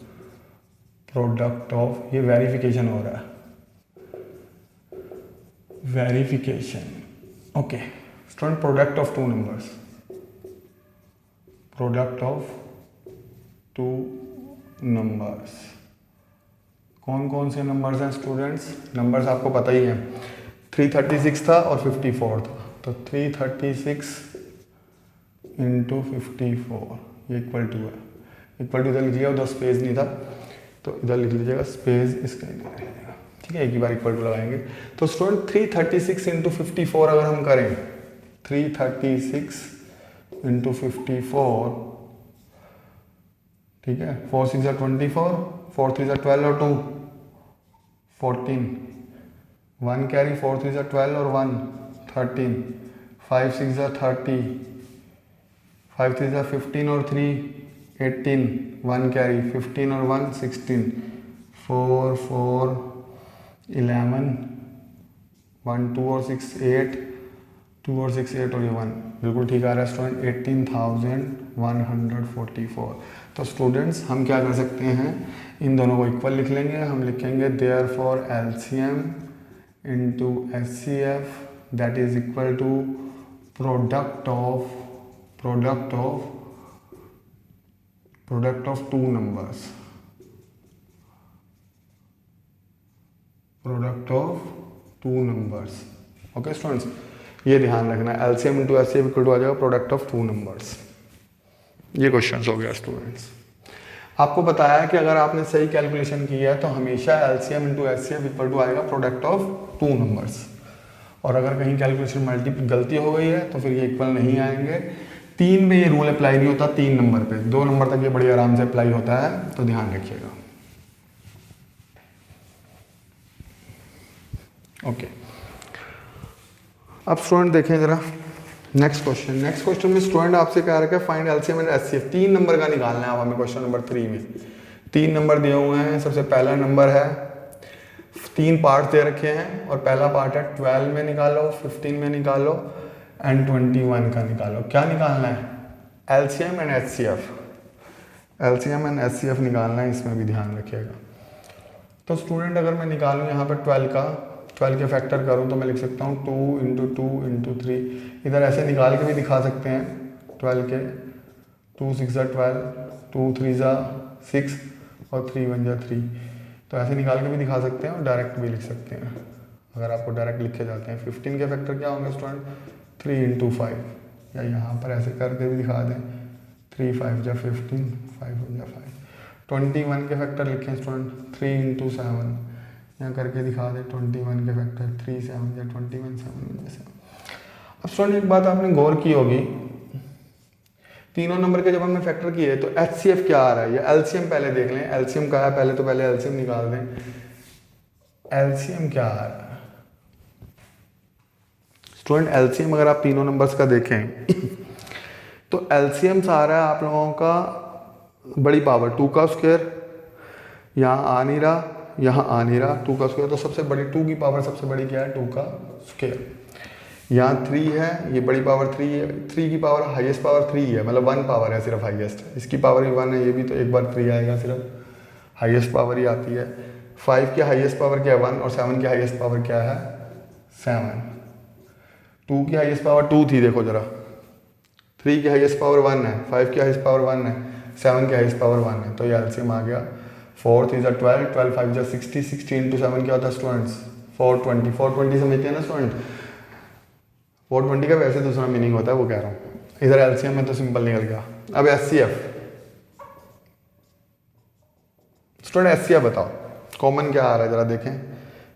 प्रोडक्ट ऑफ, ये वेरिफिकेशन हो रहा है, verification, okay student, product of two numbers, product of two numbers, कौन कौन से नंबर्स हैं स्टूडेंट्स, नंबर्स आपको पता ही है, 336 था और 54 था, तो 336 इंटू 54 ये इक्वल टू है, इक्वल टू इधर लिख लिया, उधर स्पेस नहीं था तो इधर लिख लीजिएगा स्पेस, इसका लिख लीजिएगा, ठीक है, एक ही बार इक्वल टू लगाएंगे। तो स्टूडेंट 336 इंटू 54 अगर हम करें, 336 इंटू 54, ठीक है, 4 6 जा 24, 4 3 जा 12 और 2 14, 1 कैरी, 4 3 जा 12 और 1 13, 5 6 जा 30, 5 3 जा 15 और 3 18, 1 कैरी, 15 और 1 16, 4 4 11, 1 2 और 6 8, 2 और 6 8 और ये 1, बिल्कुल ठीक आ रहा है स्टूडेंट, 18,144। तो स्टूडेंट्स हम क्या कर सकते हैं, इन दोनों को इक्वल लिख लेंगे, हम लिखेंगे therefore LCM into HCF that is equal to product of two numbers, product of two numbers. Okay students, ये ध्यान रखना है, LCM into HCF equal to आ जाएगा प्रोडक्ट ऑफ टू नंबर्स। ये क्वेश्चन हो गया स्टूडेंट्स। आपको बताया कि अगर आपने सही कैलकुलेशन की है तो हमेशा LCM into HCF equal to आएगा प्रोडक्ट ऑफ टू नंबर्स, और अगर कहीं कैलकुलेशन मल्टीपल गलती हो गई है तो फिर ये इक्वल नहीं आएंगे। 3 में ये रूल अप्लाई नहीं होता, 3 नंबर पे, 2 नंबर तक ये बड़ी आराम से अप्लाई होता है, तो ध्यान रखिएगा। ओके, अब स्टूडेंट देखें जरा नेक्स्ट क्वेश्चन में स्टूडेंट आपसे कह रहा है find LCM and HCF, 3 number का निकालना है अब हमें क्वेश्चन नंबर 3 में। 3 नंबर दिए हुए हैं, सबसे पहला नंबर है, 3 पार्ट दे रखे हैं और पहला पार्ट है 12 में निकालो, 15 में निकालो एंड 21 का निकालो। क्या निकालना है, LCM and HCF, LCM and HCF निकालना है, इसमें भी ध्यान रखिएगा। तो स्टूडेंट अगर मैं निकालूँ यहाँ पर 12 के फैक्टर करूँ तो मैं लिख सकता हूँ 2 इंटू 2 इंटू 3, इधर ऐसे निकाल के भी दिखा सकते हैं 12 के, 2 6 जा 12, 2 3 जा 6 और 3 1 जा 3, तो ऐसे निकाल के भी दिखा सकते हैं और डायरेक्ट भी लिख सकते हैं। अगर आपको डायरेक्ट लिखे जाते हैं 15 के फैक्टर क्या होंगे स्टूडेंट, 3 इंटू 5, या यहाँ पर ऐसे करके भी दिखा दें 3 5 जा 15, 5 1 जा 5। 21 के फैक्टर लिखें स्टूडेंट 3 इंटू 7, यहाँ करके दिखा दे 21 के फैक्टर 3 7 या 21 7 जैसे। अब स्टूडेंट एक बात आपने गौर की होगी, तीनों नंबर के जब हमने फैक्टर किए तो HCF क्या आ रहा है, या LCM पहले देख लें, LCM क्या है पहले, तो पहले LCM निकाल दें। LCM क्या आ रहा है स्टूडेंट, LCM अगर आप तीनों नंबर्स का देखें तो LCM आ रहा है आप लोगों का बड़ी पावर 2 का स्क्वायर, यहाँ आ नहीं रहा, यहाँ आ नहीं रहा 2 का स्क्वायर, तो सबसे बड़ी 2 की पावर सबसे बड़ी क्या है 2 का स्क्वायर। यहाँ 3 है, ये बड़ी पावर 3 है, 3 की पावर हाईएस्ट पावर 3 है, मतलब 1 पावर है सिर्फ हाईएस्ट, इसकी पावर ही 1 है, ये भी तो एक बार 3 आएगा, सिर्फ हाईएस्ट पावर ही आती है। 5 की हाईएस्ट पावर क्या है 1 और 7 की हाईएस्ट पावर क्या है 7। 2 की हाईएस्ट पावर 2 थी देखो जरा, 3 की हाईएस्ट पावर 1 है, 5 की हाईएस्ट पावर 1 है, 7 की हाईएस्ट पावर 1 है, तो ये एलसीएम आ गया। 4 3 जा 12, 12 5 जा 60, 60 इंटू 7 क्या होता है स्टूडेंट्स 420, 420 समझते हैं ना स्टूडेंट। 420 का वैसे दूसरा मीनिंग होता है वो कह रहा हूँ, इधर एलसीएम में तो सिंपल निकल गया। अब एचसीएफ स्टूडेंट, एचसीएफ बताओ कॉमन क्या आ रहा है जरा देखें,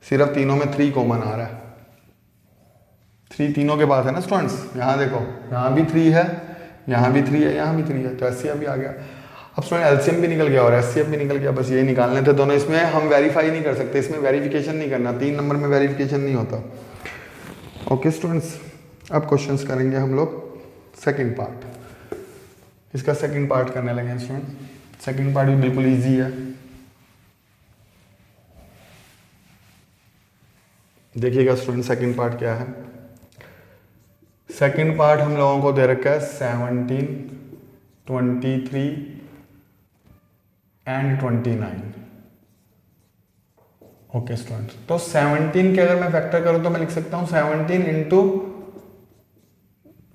सिर्फ तीनों में 3 कॉमन आ रहा है, 3 तीनों के पास है ना स्टूडेंट्स। यहाँ देखो यहाँ भी 3 है, यहाँ भी 3 है, यहाँ भी 3 है, तो एचसीएफ भी आ गया। अब स्टूडेंट एलसीएम भी निकल गया और एचसीएफ भी निकल गया, बस ये निकालने थे दोनों। इसमें हम वेरीफाई नहीं कर सकते, इसमें वेरिफिकेशन नहीं करना, 3 नंबर में वेरिफिकेशन नहीं होता। ओके स्टूडेंट्स, अब क्वेश्चंस करेंगे हम लोग सेकंड पार्ट। इसका सेकंड पार्ट करने लगे स्टूडेंट। सेकंड पार्ट भी बिल्कुल इजी है, देखिएगा स्टूडेंट सेकंड पार्ट क्या है। सेकंड पार्ट हम लोगों को दे रखा है 17, 23 एंड 29। ओके स्टूडेंट, तो 17 के अगर मैं फैक्टर करूं तो मैं लिख सकता हूं 17 इंटू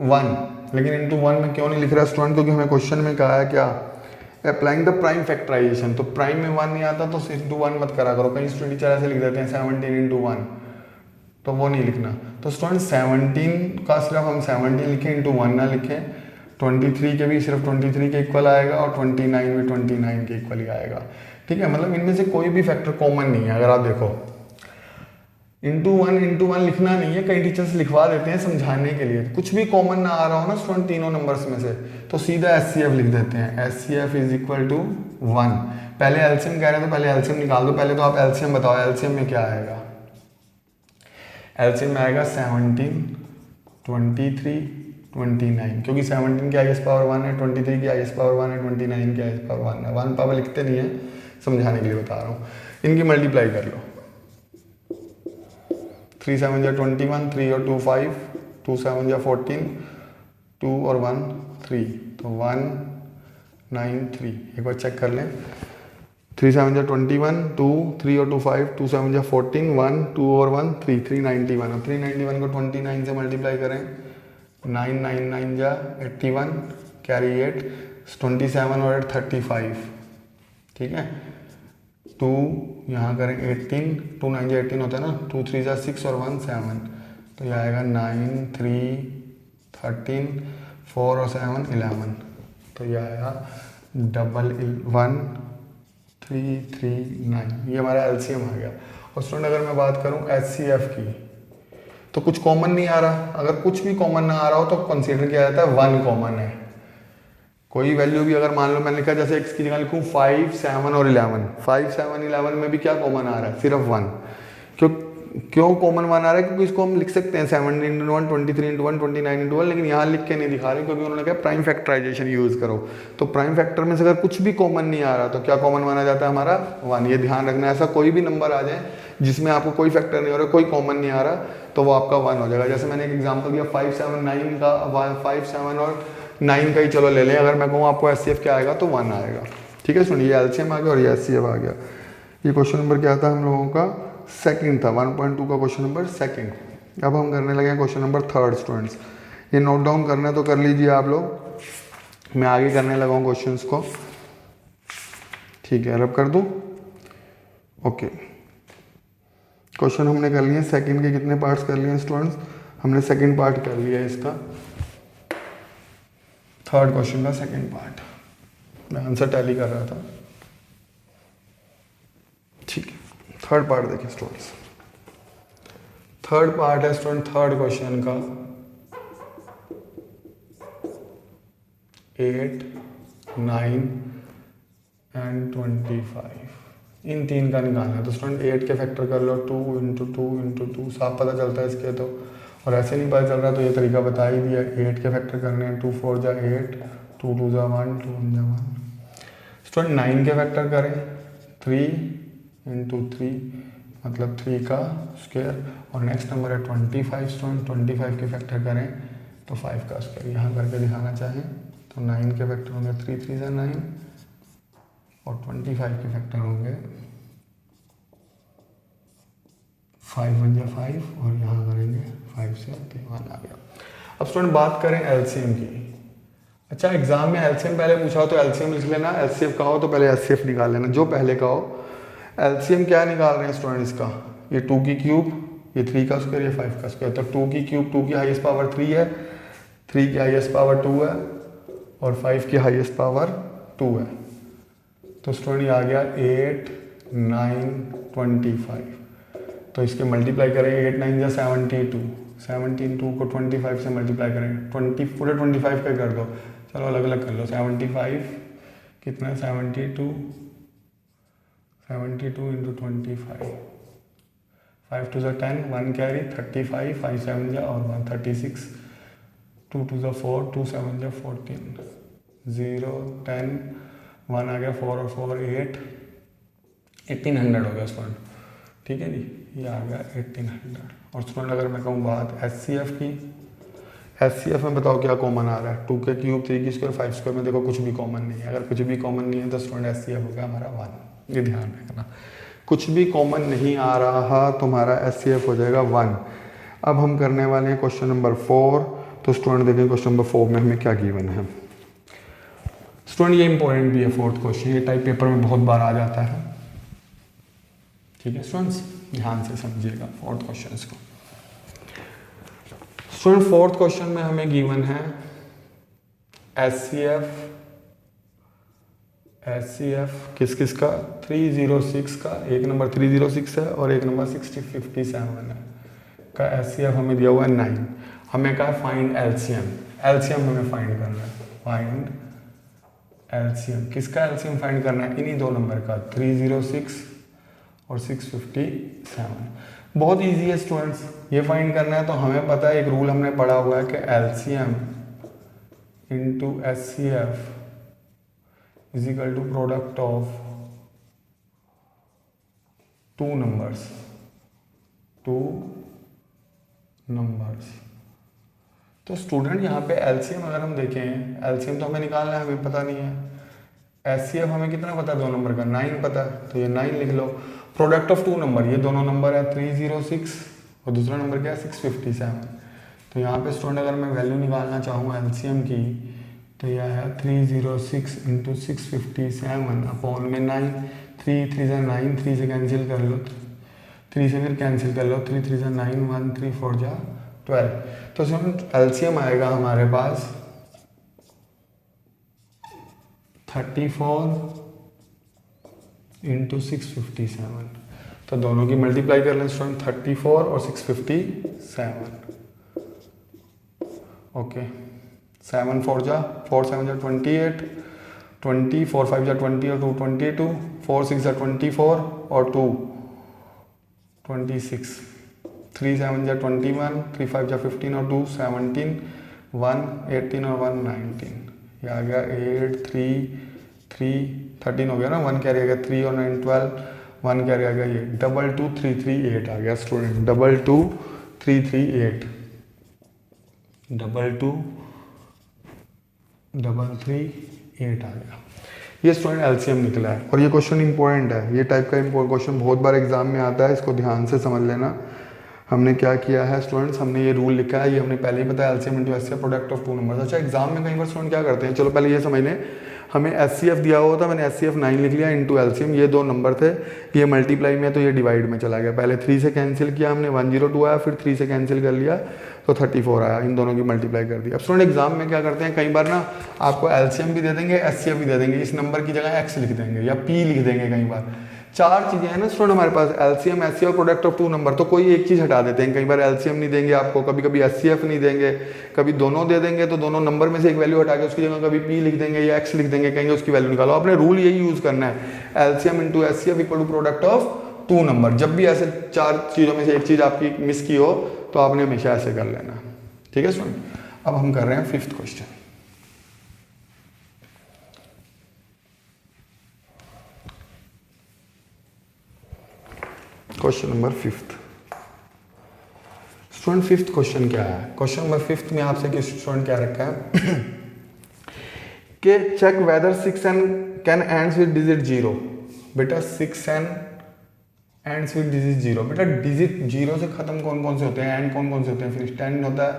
1, लेकिन इंटू 1 में क्यों नहीं लिख रहा स्टूडेंट, क्योंकि हमें क्वेश्चन में कहा है क्या अप्लाइंग द प्राइम फैक्टराइजेशन, तो प्राइम में 1 नहीं आता तो इंटू 1 मत करा करो। कई स्टूडेंट टीचर ऐसे लिख देते हैं 17 इंटू 1, तो वो नहीं लिखना। तो स्टूडेंट 17 का सिर्फ हम 17 लिखें, इंटू 1 ना लिखें। 23 के भी सिर्फ 23 के इक्वल आएगा और 29 भी 29 के इक्वल ही आएगा, ठीक है। मतलब इनमें से कोई भी फैक्टर कॉमन नहीं है। अगर आप देखो इंटू 1 लिखना नहीं है, कई टीचर्स लिखवा देते हैं समझाने के लिए। कुछ भी कॉमन ना आ रहा हो ना स्टूडेंट तीनों नंबर्स में से, तो सीधा एचसीएफ लिख देते हैं। HCF is equal to 1। पहले एलसीएम कह रहे हैं तो पहले एलसीएम निकाल दो। पहले तो आप एलसीएम बताओ, एलसीएम में क्या आएगा। एलसीएम में आएगा 17, 23, 29, क्योंकि 17 की हाईएस्ट पावर 1 है, 23 की हाईएस्ट पावर 1 है, 29 की हाईएस्ट पावर 1 है। 1 पावर लिखते नहीं है, समझाने के लिए बता रहा हूँ। इनकी मल्टीप्लाई कर लो, 3 7 जा 21, 3 और 2 5, 2 7 जा 14, 2 और 1 3, तो 1 9 3। एक बार चेक कर लें, 3 7 जा 21, 2 3 और 2 5, 2 7 जा 14, 1 2 और 1 3, 391। अब 391 को 29 से मल्टीप्लाई करें, 9 9 9 जा 81, कैरी 8, 27 और 8 35, ठीक है। 2 यहाँ करें 18, 2 9 जा 18 होता है ना, 2 3 जा 6 और 1 7, तो यह आएगा 9 3 13 4 और 7 11, तो यह आएगा 1 3 3 9। ये हमारा एलसीएम आ गया। और स्टूडेंट अगर मैं बात करूं एचसीएफ की, तो कुछ कॉमन नहीं आ रहा। अगर कुछ भी कॉमन ना आ रहा हो तो कंसीडर किया जाता है 1 कॉमन है। कोई वैल्यू भी अगर मान लो मैंने लिखा जैसे x की जगह लिखूं 5 7 और 11, 5 7 11 में भी क्या कॉमन आ रहा है, सिर्फ 1। क्यों कॉमन 1 आ रहा है, क्योंकि इसको हम लिख सकते हैं 17 इंटू 1, 23 इंटू 1, 29 इंटू 1, लेकिन यहाँ लिख के नहीं दिखा रहे क्योंकि उन्होंने कहा प्राइम फैक्टराइजेशन यूज करो। तो प्राइम फैक्टर में से अगर कुछ भी कॉमन नहीं आ रहा तो क्या कॉमन माना जाता है हमारा 1। ये ध्यान रखना है, ऐसा कोई भी नंबर आ जाए जिसमें आपको कोई फैक्टर नहीं हो रहा, कोई कॉमन नहीं आ रहा, तो वो आपका 1 हो जाएगा। जैसे मैंने एक एग्जाम्पल दिया 5 7 9 का, 5 7 और 9 का ही चलो ले लें। अगर मैं कहूँ आपको एचसीएफ क्या आएगा तो 1 आएगा, ठीक है। सुनिए, ये एलसीएम आ गया और ये एचसीएफ आ गया। ये क्वेश्चन नंबर क्या था हम लोगों का, सेकंड था, 1.2 का क्वेश्चन नंबर सेकंड। अब हम करने लगे क्वेश्चन नंबर थर्ड। स्टूडेंट्स ये नोट डाउन करना है तो कर लीजिए आप लोग, मैं आगे करने लगा हूँ क्वेश्चंस को, ठीक है। रब कर दूँ, ओके। क्वेश्चन हमने कर लिए सेकंड के, कितने पार्ट्स कर लिए स्टूडेंट्स, हमने सेकंड पार्ट कर लिया है इसका, थर्ड क्वेश्चन का सेकंड पार्ट। मैं आंसर टैली कर रहा था, ठीक है। थर्ड पार्ट देखिए स्टूडेंट्स, थर्ड पार्ट है स्टूडेंट थर्ड क्वेश्चन का 8 9 एंड 25। इन तीन का निकालना है। तो स्टूडेंट 8 के फैक्टर कर लो, 2 इंटू 2 इंटू 2, साफ पता चलता है इसके तो। और ऐसे नहीं पता चल रहा तो ये तरीका बता ही दिया, 8 के फैक्टर करने हैं, 2 4 जा 8, 2 2 जा 1, 2 1 जा 1। स्टूडेंट 9 के फैक्टर करें, 3 इंटू 3 मतलब 3 का स्क्वायर, और नेक्स्ट नंबर है 25। स्टूडेंट 25 के फैक्टर करें तो 5 का स्क्वायर। यहाँ करके दिखाना चाहें तो 9 के फैक्टर होंगे 3 3 जा 9 और 25 के फैक्टर होंगे 5 1 जा 5 और यहाँ करेंगे 5 से 1 आ गया। अब स्टूडेंट बात करें एलसीएम की। अच्छा एग्जाम में एलसीएम पहले पूछा हो तो एलसीएम लिख लेना, एचसीएफ का हो तो पहले एचसीएफ निकाल लेना, जो पहले का हो। एलसीएम क्या निकाल रहे हैं स्टूडेंट इसका, ये 2 की क्यूब, ये 3 का स्क्वायर, ये 5 का स्क्वायर। तो 2 की क्यूब 2 की हाईएस्ट पावर 3 है, 3 की हाईएस्ट पावर 2 है और 5 की हाईएस्ट पावर 2 है। तो स्टूडेंट ये आ गया 8 9 25। तो इसके मल्टीप्लाई करेंगे, 8 9 जा 72, 17 को 25 से मल्टीप्लाई करेंगे, 20 पूरे 25 का कर दो, चलो अलग अलग कर लो। 75 कितना है, 72 इंटू 25, 5 2 10, 1 कैरी 35, 5 7 जा और 1 36, 2 2 4, 2 7 जा 14, 0 10, 1 आ गया 4 और 4 8, 1800 हो गया स्टूडेंट। ठीक है जी, ये आ गया 1800। और स्टूडेंट अगर मैं कहूँ बात एचसीएफ की, एचसीएफ में बताओ क्या कॉमन आ रहा है, 2 के क्यूब 3 की स्क्वायर 5 स्क्वायर में देखो कुछ भी कॉमन नहीं है। अगर कुछ भी कॉमन नहीं है तो स्टूडेंट एचसीएफ हो गया हमारा 1, ये ध्यान रखना। कुछ भी कॉमन नहीं आ रहा तो हमारा एचसीएफ हो जाएगा 1। अब हम करने वाले हैं क्वेश्चन नंबर 4। तो स्टूडेंट देखें क्वेश्चन नंबर 4 में हमें क्या गिवन है। स्टूडेंट ये इंपॉर्टेंट भी है, 4th क्वेश्चन, ये टाइप पेपर में बहुत बार आ जाता है। ठीक है स्टूडेंट्स, ध्यान से समझिएगा 4th क्वेश्चन को। स्टूडेंट 4th क्वेश्चन में हमें गिवन है एचसीएफ किस किस का, 306 का, एक नंबर 306 है और एक नंबर 6057 है का एचसीएफ हमें दिया हुआ है 9। हमें कहा फाइंड एलसीएम, एलसीएम हमें फाइंड करना है। फाइंड एलसीएम, किसका एलसीएम फाइंड करना है, इन्हीं दो नंबर का, 306 और 657। बहुत इजी है स्टूडेंट्स, ये फाइंड करना है। तो हमें पता है, एक रूल हमने पढ़ा हुआ है कि LCM into HCF is equal to product of two numbers. तो स्टूडेंट यहाँ पे एलसीएम अगर हम देखें, एलसीएम तो हमें निकालना है, हमें पता नहीं है। एचसीएफ हमें कितना पता है, 2 नंबर का 9 पता है, तो ये 9 लिख लो। प्रोडक्ट ऑफ 2 नंबर, ये दोनों नंबर है 306 और दूसरा नंबर क्या है 657। तो यहाँ पे स्टूडेंट अगर मैं वैल्यू निकालना चाहूँ एलसीएम की, तो यह है 306 इंटू 657 अपॉन में 9, 3 3 जा 9, 3 से कैंसिल कर लो, 3 से फिर कैंसिल कर लो, 3 3 जा 9, 1 3 4 जा 12। तो स्टूडेंट एलसीएम आएगा हमारे पास 34 इंटू 657। तो दोनों की मल्टीप्लाई कर लें स्टूडेंट, 34 और 657। ओके, 7 4 जा 4 7 जा 28, 20 4 5 जा 20 और 2 22, 4 6 जा 24 और 2 26, 3 7 जा 21, 3 5 जा 15 और 2 17, 1 18 और 1 19। ये आ गया 8 3 3 13 हो गया ना, 1 कैरी आ गया 3 और 9 12, 1 कैरी आ गया ये 2 2 3 3 8 आ गया स्टूडेंट, 2 2 3 3 8, 2 2 3 8 आ गया। ये स्टूडेंट एलसीएम निकला है और ये क्वेश्चन इंपॉर्टेंट है। ये टाइप का क्वेश्चन बहुत बार एग्जाम में आता है, इसको ध्यान से समझ लेना। हमने क्या किया है स्टूडेंट्स, हमने ये रूल लिखा है, ये हमने पहले ही बताया, LCM into HCF product of 2 numbers. अच्छा एग्जाम में कई बार स्टूडेंट क्या करते हैं, चलो पहले ये समझ लें, हमें एचसीएफ दिया हुआ था, मैंने एचसीएफ 9 लिख लिया इंटू एलसीएम, ये 2 नंबर थे, ये मल्टीप्लाई में तो ये डिवाइड में चला गया। पहले 3 से कैंसिल किया हमने, 102 आया, फिर 3 से कैंसिल कर लिया तो 34 आया, इन दोनों की मल्टीप्लाई कर दी। अब स्टूडेंट एग्जाम में क्या करते हैं, कई बार ना आपको एलसीएम भी दे देंगे, एचसीएफ भी दे देंगे, इस नंबर की जगह एक्स लिख देंगे या पी लिख देंगे। कई बार 4 चीज़ें हैं ना स्टूडेंट हमारे पास, LCM HCF product of 2 number, तो कोई एक चीज़ हटा देते हैं। कई बार एलसीएम नहीं देंगे आपको, कभी कभी एचसीएफ नहीं देंगे, कभी दोनों दे देंगे, तो दोनों नंबर में से एक वैल्यू हटा के उसकी जगह कभी पी लिख देंगे या एक्स लिख देंगे, कहेंगे उसकी वैल्यू निकालो। आपने रूल यही यूज़ करना है, LCM into HCF equal to product of 2 number. जब भी ऐसे 4 चीज़ों में से एक चीज़ आपकी मिस की हो तो आपने हमेशा ऐसे कर लेना। ठीक है स्टूडेंट, अब हम कर रहे हैं 5th question. Question number 5th। Student 5th question क्या है, क्वेश्चन नंबर 5th में आपसे किस स्टूडेंट क्या रखा है कि check whether 6n can ends with digit 0। बेटा 6n ends with digit zero. बेटा डिजिट जीरो से खत्म कौन कौन से होते हैं, एंड कौन कौन से होते हैं, फिर 10 होता है,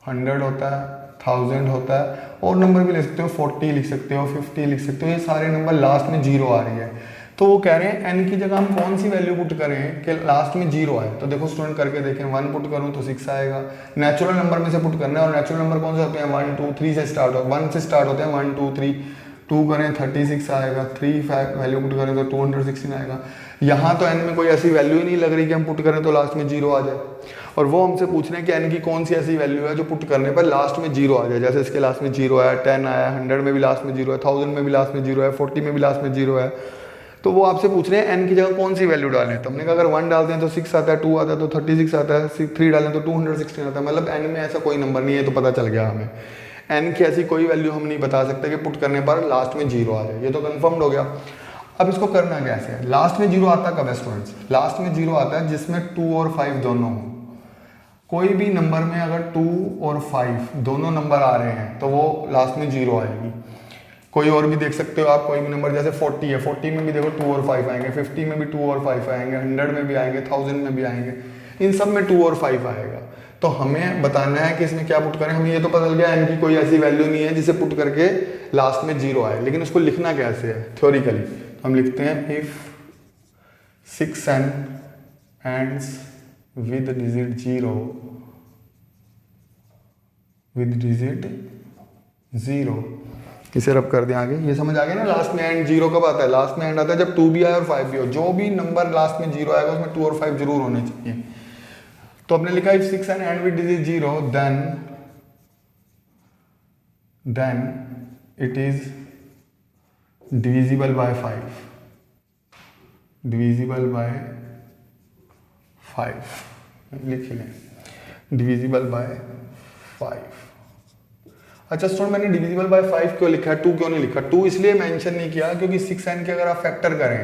100 होता है, 1000 होता है, और नंबर भी लिख सकते हो, 40 लिख सकते हो, 50 लिख सकते हो, ये सारे नंबर लास्ट में जीरो आ रही है। तो वो कह रहे हैं n की जगह हम कौन सी वैल्यू पुट करें कि लास्ट में जीरो आए। तो देखो स्टूडेंट करके देखें, 1 पुट करूं तो 6 आएगा, नेचुरल नंबर में से पुट करना है, और नेचुरल नंबर कौन से होते हैं, 1 2 3 से स्टार्ट हो, 1 से स्टार्ट होते हैं, 1 2 3, 2 करें 36 आएगा, 3 वैल्यू पुट करें तो 216 आएगा। यहाँ तो n में कोई ऐसी वैल्यू ही नहीं लग रही कि हम पुट करें तो लास्ट में जीरो आ जाए, और वो हमसे पूछ रहे हैं कि n की कौन सी ऐसी वैल्यू है जो पुट करने पर लास्ट में जीरो आ जाए। जैसे इसके लास्ट में जीरो आया, 10 आया, 100 में भी लास्ट में जीरो है, 1000 में भी लास्ट में जीरो है, 40 में भी लास्ट में जीरो है। तो वो आपसे पूछ रहे हैं n की जगह कौन सी वैल्यू डालें। तो हमने कहा अगर 1 डालते हैं तो 6 आता है, 2 आता है तो 36 आता है, 3 डालें तो 216 आता है। मतलब n में ऐसा कोई नंबर नहीं है, तो पता चल गया हमें n की ऐसी कोई वैल्यू हम नहीं बता सकते कि पुट करने पर लास्ट में जीरो आ जाए। ये तो कंफर्म्ड हो गया। अब इसको करना कैसे है, लास्ट में जीरो आता कब है स्टूडेंट्स, लास्ट में जीरो आता है जिसमें 2 और 5 दोनों हो। कोई भी नंबर में अगर 2 और 5 दोनों नंबर आ रहे हैं तो वो लास्ट में जीरो आएगी। कोई और भी देख सकते हो आप, कोई भी नंबर जैसे 40 है, 40 में भी देखो 2 और 5 आएंगे, 50 में भी 2 और 5 आएंगे, 100 में भी आएंगे, 1000 में भी आएंगे, इन सब में 2 और 5 आएगा। तो हमें बताना है कि इसमें क्या पुट करें। हमें ये तो पता चल गया n की कोई ऐसी वैल्यू नहीं है जिसे पुट करके लास्ट में जीरो आए, लेकिन उसको लिखना कैसे है थ्योरिकली। तो हम लिखते हैं if 6n ends with digit 0 इसे रब कर दें आगे। ये समझ आ गया ना, लास्ट में एंड जीरो कब आता है, लास्ट में एंड आता है जब 2 भी आए और 5 भी हो। जो भी नंबर लास्ट में जीरो आएगा उसमें 2 और 5 जरूर होने चाहिए। तो हमने लिखा if 6n end with digit 0 then it is divisible by 5, divisible by 5 लिख लें, divisible by 5। अच्छा स्टूडेंट मैंने डिविजिबल बाय 5 क्यों लिखा है, 2 क्यों नहीं लिखा। 2 इसलिए मेंशन नहीं किया क्योंकि 6n के अगर आप फैक्टर करें,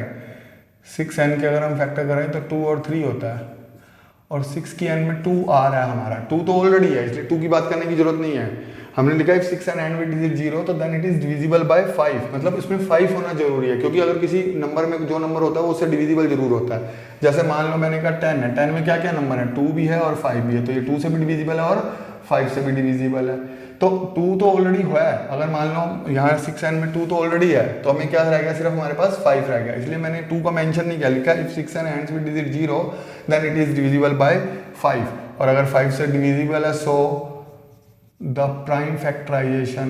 6n के अगर हम फैक्टर करें तो 2 और 3 होता है, और 6 की n में 2 आ रहा है हमारा, 2 तो ऑलरेडी है, इसलिए 2 की बात करने की जरूरत नहीं है। हमने लिखा है 6n end with digit 0 तो then it is divisible by 5, मतलब इसमें 5 होना जरूरी है, क्योंकि अगर किसी नंबर में जो नंबर होता है वो उससे डिविजिबल जरूर होता है। जैसे मान लो मैंने कहा 10 है, 10 में क्या क्या नंबर है, 2 भी है और 5 भी है, तो ये 2 से भी डिविजिबल है और 5 से भी डिविजिबल है। तो 2 तो ऑलरेडी हुआ है, अगर मान लो यहाँ 6n में 2 तो ऑलरेडी है, तो हमें क्या रह गया, सिर्फ हमारे पास 5 रह गया, इसलिए मैंने 2 का मेंशन नहीं किया, लिखा if 6n ends with digit 0 then it is divisible by 5। और अगर 5 से डिविजिबल है so the prime factorization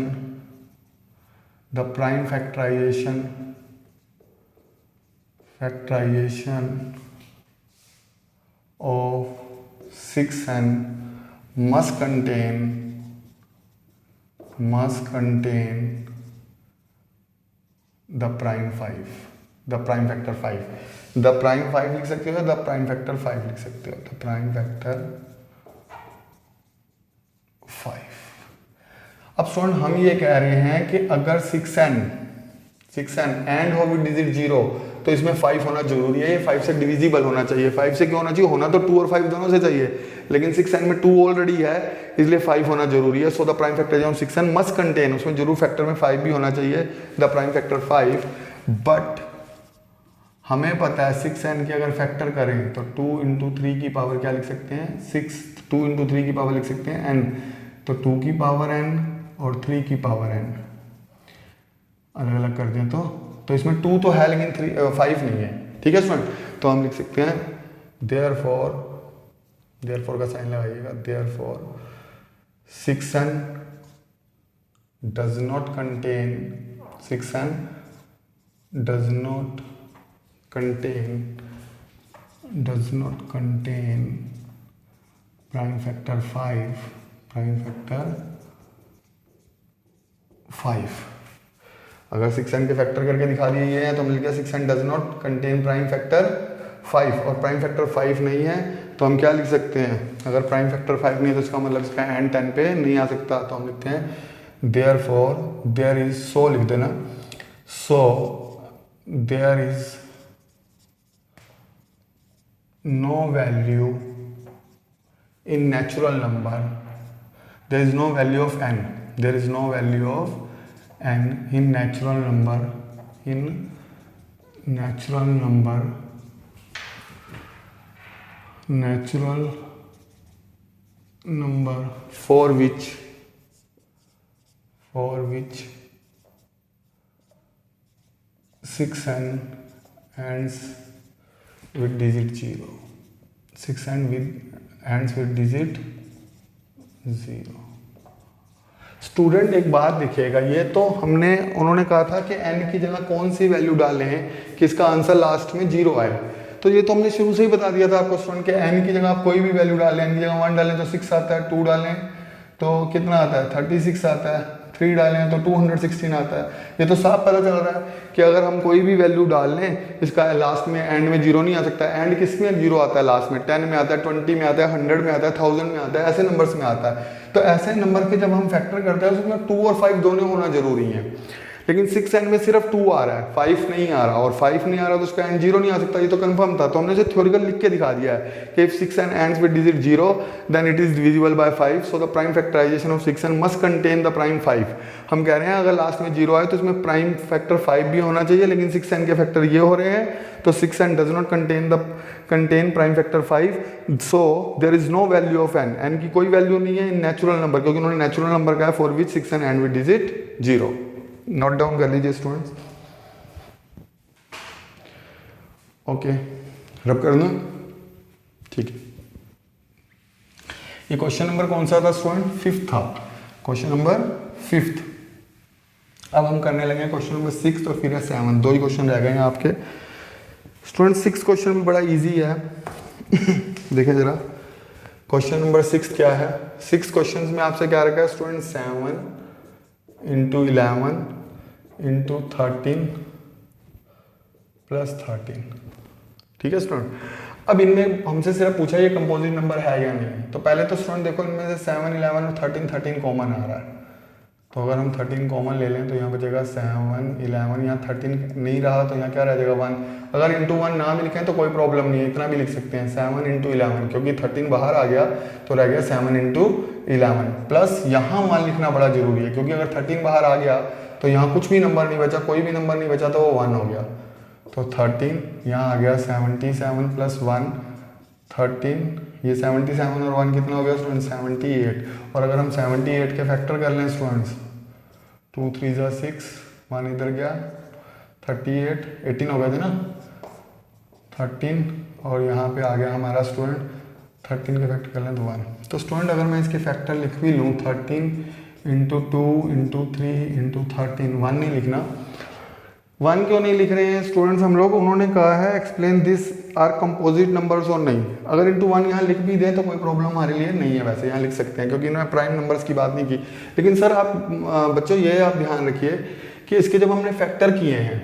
of 6n must contain the prime 5, the prime factor 5, the prime 5 लिख सकते हो, the prime factor 5 लिख सकते हो, the prime factor 5। अब स्टूडेंट हम ये कह रहे हैं कि अगर 6n एंड हो विद डिजिट 0 तो इसमें 5 होना जरूरी है, ये 5 से डिविजिबल होना चाहिए। 5 से क्यों होना चाहिए, होना तो 2 और 5 दोनों से चाहिए, लेकिन 6n में 2 ऑलरेडी है इसलिए 5 होना जरूरी है। So the prime factor of 6n must contain, उसमें जरूर फैक्टर में 5 भी होना चाहिए, द प्राइम फैक्टर 5। बट हमें पता है 6n के अगर फैक्टर करें तो 2 इंटू 3 की पावर क्या लिख सकते हैं, 2 इंटू 3 की पावर लिख सकते हैं n, तो 2 की पावर n और 3 की पावर n अलग अलग कर दें तो इसमें 2 तो है लेकिन 5 नहीं है, ठीक है स्टूडेंट। तो हम लिख सकते हैं देयरफॉर का साइन लगाइएगा, therefore 6n does not contain prime factor 5। अगर 6n के फैक्टर करके दिखा दिए हैं तो हम लिख गया 6n does not contain prime factor 5, और प्राइम फैक्टर 5 नहीं है तो हम क्या लिख सकते हैं, अगर प्राइम फैक्टर 5 नहीं है तो इसका मतलब इसका एंड 10 पे नहीं आ सकता, तो हम लिखते हैं देयरफॉर देयर इज, सो लिख देना, so there is no value in natural number, there is no value of n, there is no value of n in natural number natural number for which 6n ends with digit 0, 6n ends with digit 0। Student एक बात देखिएगा, ये तो उन्होंने कहा था कि n की जगह कौन सी वैल्यू डालें हैं कि इसका आंसर लास्ट में 0 आए, तो ये तो हमने शुरू से ही बता दिया था आपको स्टूडेंट के n की जगह आप कोई भी वैल्यू डालें, n की जगह 1 डालें तो 6 आता है, 2 डालें तो कितना आता है 36 आता है, 3 डालें तो 216 आता है। ये तो साफ पता चल रहा है कि अगर हम कोई भी वैल्यू डाल लें इसका लास्ट में एंड में 0 नहीं आ सकता। एंड किस में 0 आता है? लास्ट में 10 में आता है, 20 में आता है, 100 में आता है, 1000 में आता है, ऐसे नंबर्स में आता है। तो ऐसे नंबर के जब हम फैक्टर करते हैं उसमें 2 और 5 दोनों होना जरूरी है, लेकिन 6n में सिर्फ 2 आ रहा है, 5 नहीं आ रहा, और 5 नहीं आ रहा तो उसका एंड 0 नहीं आ सकता, ये तो कंफर्म था। तो हमने इसे थ्योरिकल लिख के दिखा दिया है कि if 6n ends with digit 0 then it is divisible by 5, so the prime factorization of 6n must contain the prime 5। हम कह रहे हैं अगर लास्ट में 0 आए तो इसमें प्राइम फैक्टर 5 भी होना चाहिए, लेकिन 6n के फैक्टर ये हो रहे हैं तो 6n does not contain prime factor 5, so there is no value of n की कोई वैल्यू नहीं है इन नेचुरल नंबर, क्योंकि उन्होंने नेचुरल नंबर का है for which 6n end with digit 0। Note down कर लीजिए स्टूडेंट्स। ओके, रब कर दूं? ठीक है। ये क्वेश्चन नंबर कौन सा था स्टूडेंट? 5th था, क्वेश्चन नंबर 5th। अब हम करने लगे क्वेश्चन नंबर 6 और फिर 7, 2 ही क्वेश्चन रह गए हैं आपके स्टूडेंट। 6 क्वेश्चन भी बड़ा इजी है देखिए जरा, क्वेश्चन नंबर 6 क्या है? 6 क्वेश्चन में आपसे क्या रखा है स्टूडेंट? 7 into 11 into 13 plus 13। ठीक है स्टूडेंट। अब इनमें हमसे सिर्फ पूछा ये कंपोजिट नंबर है या नहीं, तो पहले तो स्टूडेंट देखो इनमें से 7, 11 और 13 कॉमन आ रहा है, तो अगर हम 13 कॉमन ले लें तो यहाँ बचेगा 7, 11, यहाँ 13 नहीं रहा तो यहाँ क्या रह जाएगा 1। अगर इंटू 1 ना भी लिखें तो कोई प्रॉब्लम नहीं है, इतना भी लिख सकते हैं 7 इंटू 11, क्योंकि 13 बाहर आ गया तो रह गया 7 इंटू 11, प्लस यहाँ 1 लिखना बड़ा जरूरी है, क्योंकि अगर 13 बाहर आ गया तो यहाँ कुछ भी नंबर नहीं बचा, कोई भी नंबर नहीं बचा तो वो 1 हो गया। तो 13 यहाँ आ गया 77 प्लस 1 13, ये 77 और 1 कितना हो गया स्टूडेंट? 78। और अगर हम 78 के फैक्टर कर लें स्टूडेंट्स, 2 3 जा 6, 1 इधर गया 38, 18 हो गए थे ना 13, और यहाँ पे आ गया हमारा स्टूडेंट 13 के फैक्टर कर लें तो 1। तो स्टूडेंट अगर मैं इसके फैक्टर लिख भी लूँ 13 इंटू 2 इंटू 3 इंटू 13, 1 नहीं लिखना। 1 क्यों नहीं लिख रहे हैं स्टूडेंट्स हम लोग? उन्होंने कहा है explain this are composite numbers और नहीं। अगर इंटू 1 यहाँ लिख भी दें तो कोई प्रॉब्लम हमारे लिए नहीं है, वैसे यहाँ लिख सकते हैं, क्योंकि इन्होंने प्राइम नंबर्स की बात नहीं की। लेकिन सर आप बच्चों ये आप ध्यान रखिए कि इसके जब हमने फैक्टर किए हैं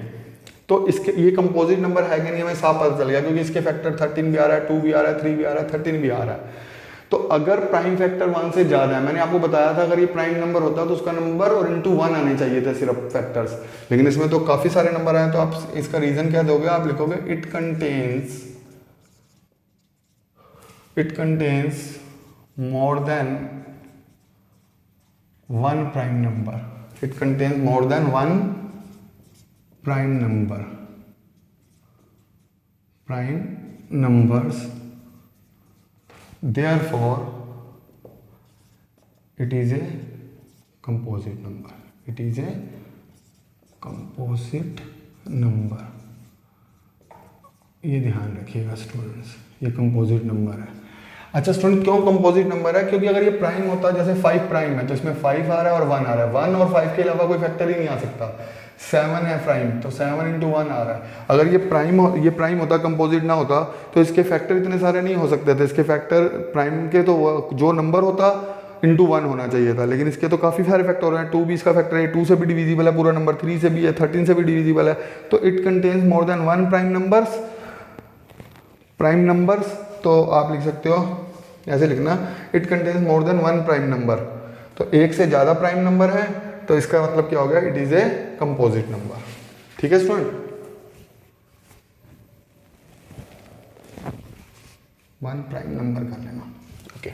तो इसके ये कंपोजिट नंबर है कि नहीं हमें साफ पता चल गया, क्योंकि इसके फैक्टर 13 भी आ रहा है, 2 भी आ रहा है, 3 भी आ रहा है, 13 भी आ रहा है। तो अगर प्राइम फैक्टर 1 से ज़्यादा है, मैंने आपको बताया था अगर ये प्राइम नंबर होता तो उसका नंबर और इंटू 1 आने चाहिए थे सिर्फ फैक्टर्स, लेकिन इसमें तो काफ़ी सारे नंबर आए। तो आप इसका रीज़न क्या दोगे? आप लिखोगे it contains more than 1 prime number. It contains more than 1 prime numbers, therefore it is a composite number। it is a composite number। ये ध्यान रखिएगा स्टूडेंट्स, ये कंपोजिट नंबर है। अच्छा स्टूडेंट क्यों कंपोजिट नंबर है? क्योंकि अगर ये प्राइम होता, जैसे 5 प्राइम है तो इसमें 5 आ रहा है और 1 आ रहा है, 1 और 5 के अलावा कोई फैक्टर ही नहीं आ सकता। 7 है प्राइम तो 7 इंटू 1 आ रहा है। अगर ये प्राइम होता, कंपोजिट ना होता तो इसके फैक्टर इतने सारे नहीं हो सकते थे। इसके फैक्टर प्राइम के तो जो नंबर होता इंटू 1 होना चाहिए था, लेकिन इसके तो काफ़ी सारे फैक्टर हो रहे हैं। 2 भी इसका फैक्टर है, 2 से भी डिविजिबल है पूरा नंबर, 3 से भी है, 13 से भी डिविजिबल है। तो it contains more than 1 prime numbers. तो आप लिख सकते हो ऐसे लिखना, it contains more than 1 prime number. तो एक से ज़्यादा प्राइम नंबर है तो इसका मतलब क्या हो गया? It is a composite number. ठीक है स्टूडेंट, 1 प्राइम नंबर कर लेना। ओके,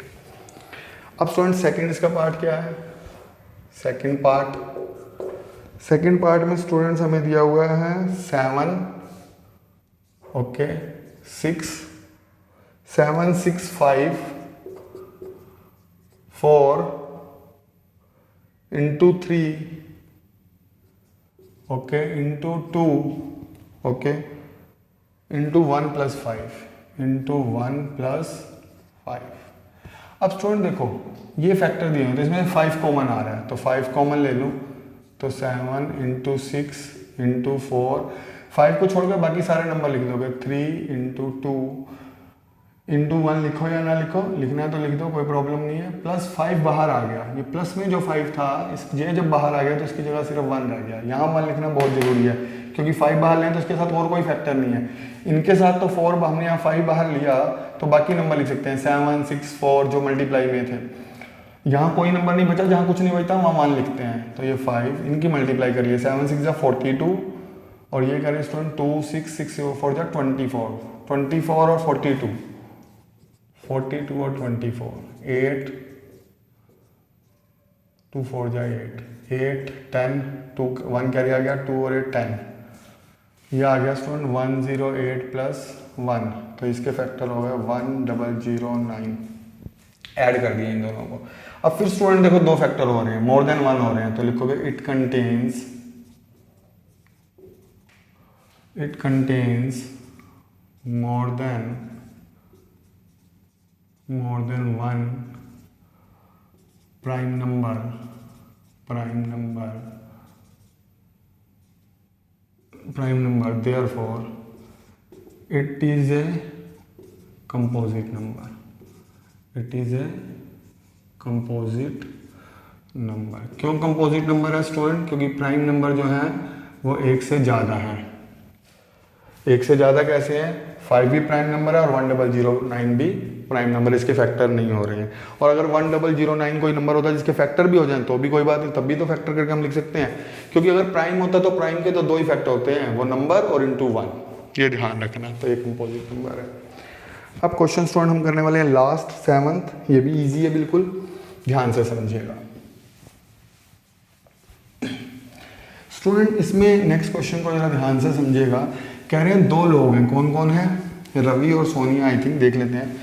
अब स्टूडेंट सेकंड इसका पार्ट क्या है? सेकंड पार्ट में स्टूडेंट्स हमें दिया हुआ है 7, okay 6, 765 into 3 okay into 2 okay into 1 + 5 into 1 + 5। अब स्टूडेंट देखो ये फैक्टर दिए हैं तो इसमें 5 कॉमन आ रहा है तो 5 कॉमन ले लूँ तो 7 इंटू 6 इंटू 4 5 को छोड़कर बाकी सारे नंबर लिख दोगे 3 इंटू 2 इंटू 1 लिखो या ना लिखो, लिखना है तो लिख दो, कोई प्रॉब्लम नहीं है। +5 बाहर आ गया, ये प्लस में जो 5 था ये जब बाहर आ गया तो इसकी जगह सिर्फ 1 रह गया। यहाँ 1 लिखना बहुत ज़रूरी है क्योंकि 5 बाहर लें तो इसके साथ और कोई फैक्टर नहीं है। इनके साथ तो 4 हमने यहाँ 5 बाहर लिया तो बाकी नंबर लिख सकते हैं 7 6 4 जो मल्टीप्लाई में थे। यहाँ कोई नंबर नहीं बचा, जहाँ कुछ नहीं बचता वहाँ 1 लिखते हैं तो ये 5 इनकी मल्टीप्लाई करिए 7 6 जा 42 और ये करें स्टूडेंट 2 6 6 4 जा 24 और 42 42 और 24 8 2 4 जा 8 10 2 1 कैरी आ गया 2 और 8 10 ये आ गया स्टूडेंट 108 + 1 तो इसके फैक्टर हो गए 1009 ऐड कर दिए इन दोनों को। अब फिर स्टूडेंट देखो दो फैक्टर हो रहे हैं, मोर देन 1 हो रहे हैं तो लिखोगे it contains more than 1 prime number therefore it is a composite number। क्यों कंपोजिट नंबर है स्टूडेंट? क्योंकि प्राइम नंबर जो है वो 1 से ज़्यादा है। 1 से ज़्यादा कैसे है? 5 भी प्राइम नंबर है और 1009 भी प्राइम नंबर, इसके फैक्टर नहीं हो रहे हैं। और अगर 1009 कोई नंबर होता है जिसके फैक्टर भी हो जाए तो भी कोई बात नहीं, तब भी तो फैक्टर करके हम लिख सकते हैं। क्योंकि अगर प्राइम होता तो प्राइम के तो 2 ही फैक्टर होते हैं, वो नंबर और इंटू 1, ये ध्यान रखना। तो ये कंपोजिट नंबर है। अब क्वेश्चन स्टूडेंट हम करने वाले हैं लास्ट 7th, ये भी ईजी है, बिल्कुल ध्यान से समझिएगा स्टूडेंट। इसमें नेक्स्ट क्वेश्चन को जरा ध्यान से समझिएगा। कह रहे हैं 2 लोग हैं, कौन कौन है? रवि और सोनिया, आई थिंक देख लेते हैं।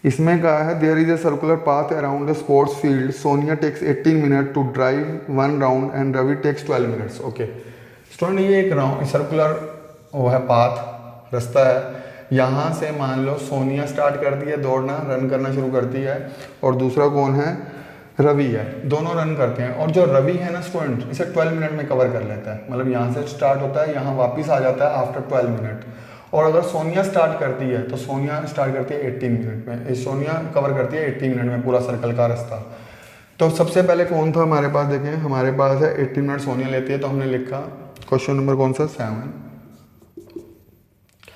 इसमें कहा है there is a circular path around the sports field, Sonia takes 18 minute to drive 1 round and Ravi takes 12 minutes. Okay student, ये एक राउंड सर्कुलर वो है, पाथ, रास्ता है। यहाँ से मान लो सोनिया स्टार्ट करती है दौड़ना, रन करना शुरू करती है, और दूसरा कौन है? रवि है। दोनों रन करते हैं और जो रवि है ना स्टूडेंट, इसे 12 मिनट में कवर कर लेता है। मतलब यहाँ से स्टार्ट होता है, यहाँ वापस आ जाता है आफ्टर 12 मिनट। और अगर सोनिया स्टार्ट करती है तो सोनिया स्टार्ट करती है 18 मिनट में, सोनिया कवर करती है 18 मिनट में पूरा सर्कल का रास्ता। तो सबसे पहले कौन था हमारे पास? देखें हमारे पास है 18 मिनट सोनिया लेती है, तो हमने लिखा क्वेश्चन नंबर कौन सा? 7।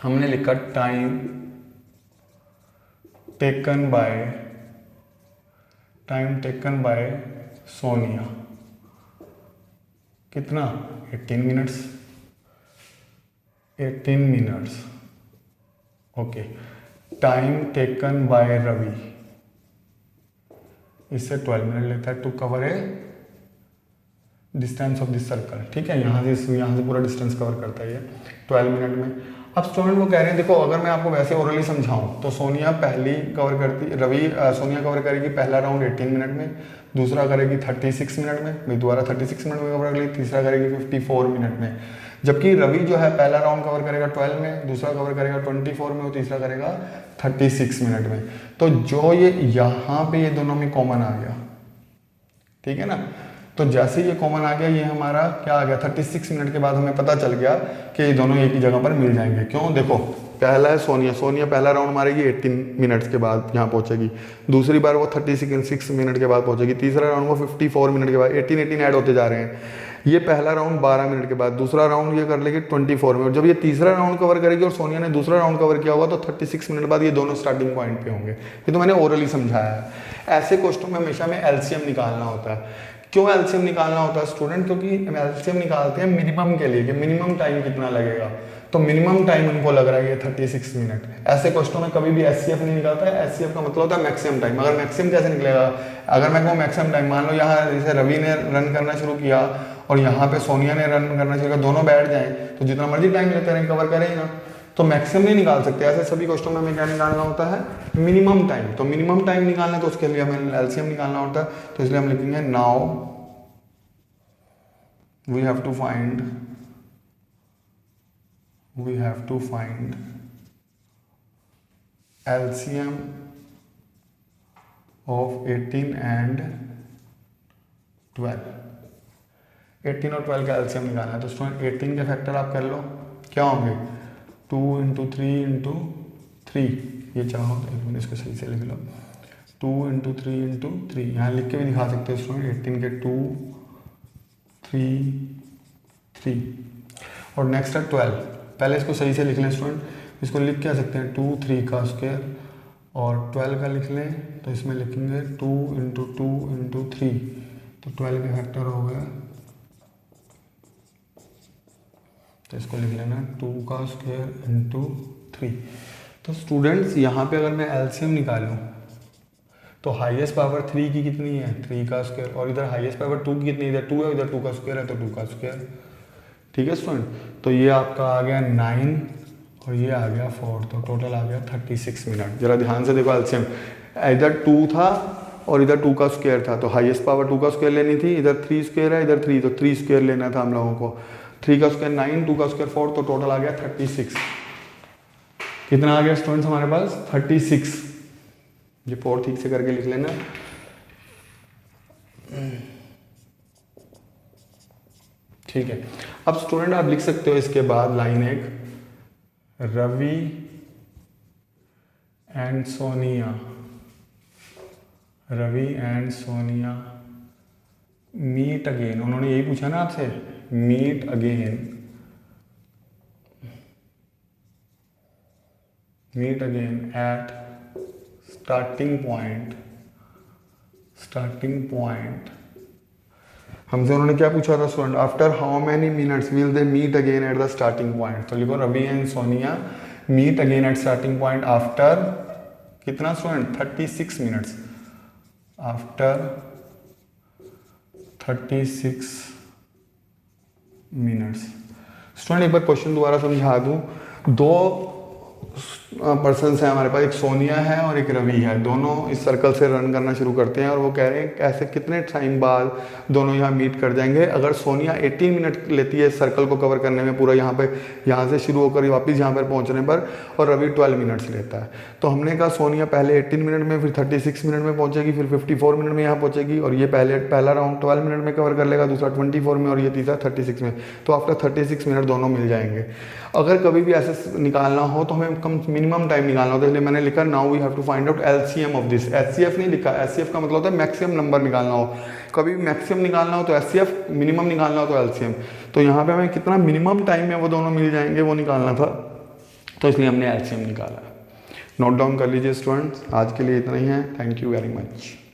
हमने लिखा टाइम टेकन बाय सोनिया कितना? 18 minutes. Okay, time taken by Ravi, इससे 12 मिनट लेता है to cover a distance of this circle. ठीक है, यहाँ से पूरा डिस्टेंस कवर करता है ये 12 मिनट में। अब स्टूडेंट वो कह रहे हैं, देखो अगर मैं आपको वैसे ओरली समझाऊं तो सोनिया पहली कवर करती, सोनिया कवर करेगी पहला राउंड 18 मिनट में, दूसरा करेगी 36 मिनट में, भाई दोबारा 36 मिनट में कवर करेगी, तीसरा करेगी 54 मिनट में। जबकि रवि जो है पहला राउंड कवर करेगा 12 में, दूसरा कवर करेगा 24 में और तीसरा करेगा 36 मिनट में। तो जो ये यहाँ पे ये दोनों में कॉमन आ गया, ठीक है ना। तो जैसे ये कॉमन आ गया, ये हमारा क्या आ गया? 36 मिनट के बाद हमें पता चल गया कि ये दोनों एक ही जगह पर मिल जाएंगे। क्यों? देखो पहला है सोनिया पहला राउंड मारेगी 18 मिनट्स के बाद यहाँ पहुँचेगी, दूसरी बार वो 36 मिनट के बाद पहुँचेगी, तीसरा राउंड वो 54 मिनट के बाद, 18 ऐड होते जा रहे हैं। ये पहला राउंड 12 मिनट के बाद, दूसरा राउंड ये कर लेगी 24 मिनट। जब ये तीसरा राउंड कवर करेगी और सोनिया ने दूसरा राउंड कवर किया होगा तो 36 मिनट बाद ये दोनों स्टार्टिंग पॉइंट पे होंगे। ये तो मैंने ओरली समझाया है। ऐसे क्वेश्चन में हमेशा में एलसीएम निकालना होता है। क्यों एलसीएम निकालना होता है स्टूडेंट? क्योंकि हम एलसीएम निकालते हैं मिनिमम के लिए कि मिनिमम टाइम कितना लगेगा। तो मिनिमम टाइम उनको लग रहा है ये 36 मिनट। ऐसे क्वेश्चनों में कभी भी एचसीएफ नहीं निकालता है। एचसीएफ का मतलब होता है मैक्सिमम टाइम। अगर मैक्सिमम कैसे निकलेगा? अगर मैं कहूँ मैक्सिमम टाइम, मान लो यहाँ जैसे रवि ने रन करना शुरू किया और यहाँ पे सोनिया ने रन करना शुरू किया, दोनों बैठ जाएं तो जितना मर्जी टाइम लेते रहें, कवर करें ना। तो मैक्सिमम नहीं निकाल सकते, ऐसे सभी क्वेश्चन में हमें क्या निकालना होता है, मिनिमम टाइम। तो मिनिमम टाइम निकालना है तो उसके लिए हमें एलसीएम निकालना होता है, तो इसलिए हम लिखेंगे now we have to find LCM of 18 and 12। 18 और 12 का LCM निकालना है। तो स्टूडेंट 18 के फैक्टर आप कर लो, क्या होंगे 2 इंटू 3 इंटू 3, ये चाहो तो एक मिनट इसको सही से लिख लो, 2 इंटू 3 इंटू 3, यहाँ लिख के भी दिखा सकते हो स्टूडेंट, 18 के 2 3 3। और नेक्स्ट है 12, पहले इसको सही से लिख लें स्टूडेंट, इसको लिख क्या सकते हैं 2 3 का स्क्वायर, और 12 का लिख लें तो इसमें लिखेंगे 2 इंटू 2 इंटू 3, तो 12 का फैक्टर हो गया, तो इसको लिख लेना 2 का स्क्वायर इंटू 3। तो स्टूडेंट्स यहाँ पे अगर मैं एलसीएम निकालूँ तो हाईएस्ट पावर 3 की कितनी है 3 का स्क्वायर, और इधर हाईएस्ट पावर 2 की कितनी है, इधर 2 है, इधर 2 का स्क्वायर है, तो 2 का स्क्वायर। ठीक है स्टूडेंट, तो ये आपका आ गया 9 और ये आ गया 4, तो टोटल आ गया 36 मिनट। जरा ध्यान से देखो एलसीएम, इधर 2 था और इधर 2 का स्क्वायर था, तो हाईएस्ट पावर 2 का स्क्वायर लेनी थी, इधर 3 स्क्वायर है, इधर 3, तो 3 स्क्वायर लेना था हम लोगों को। 3 का स्क्वायर 9, 2 का स्क्वायर 4, तो टोटल आ गया 36। कितना आ गया स्टूडेंट्स हमारे पास 36। ये 4 ठीक से करके लिख लेना। ठीक है, अब स्टूडेंट आप लिख सकते हो इसके बाद लाइन एक, Ravi and Sonia, Ravi and Sonia meet again. उन्होंने यही पूछा ना आपसे, meet again at starting point. हमसे उन्होंने क्या पूछा था student, after how many minutes will they meet again at the starting point. तो लिखो Ravi and Sonia meet again at starting point after कितना student 36 minutes, after 36 minutes. Student एक बार क्वेश्चन दोबारा समझा दूं, 2 पर्सन्स हैं हमारे पास, एक सोनिया है और एक रवि है, दोनों इस सर्कल से रन करना शुरू करते हैं और वो कह रहे हैं ऐसे कितने टाइम बाद दोनों यहाँ मीट कर जाएंगे। अगर सोनिया 18 मिनट लेती है सर्कल को कवर करने में पूरा, यहाँ से शुरू होकर वापस यहाँ पर पहुँचने पर, और रवि 12 मिनट्स लेता है, तो हमने कहा सोनिया पहले 18 मिनट में, फिर 36 मिनट में पहुँचेगी, फिर 54 मिनट में यहाँ पहुँचेगी, और ये पहला राउंड 12 मिनट में कवर कर लेगा, दूसरा 24 में, और ये तीसरा 36 में। तो आफ्टर 36 मिनट दोनों मिल जाएंगे। अगर कभी भी ऐसे निकालना हो तो हमें कम मिनिमम टाइम निकालना होता है, इसलिए मैंने लिखा now we have to find out LCM of this. HCF नहीं लिखा, एचसीएफ का मतलब होता है मैक्सिमम नंबर निकालना हो, कभी भी मैक्सिमम निकालना हो तो एचसीएफ, मिनिमम निकालना हो तो एलसीएम। तो यहाँ पे हमें कितना मिनिमम टाइम में वो दोनों मिल जाएंगे वो निकालना था, तो इसलिए हमने एलसीएम निकाला। नोट डाउन कर लीजिए स्टूडेंट्स, आज के लिए इतना ही है। Thank you very much.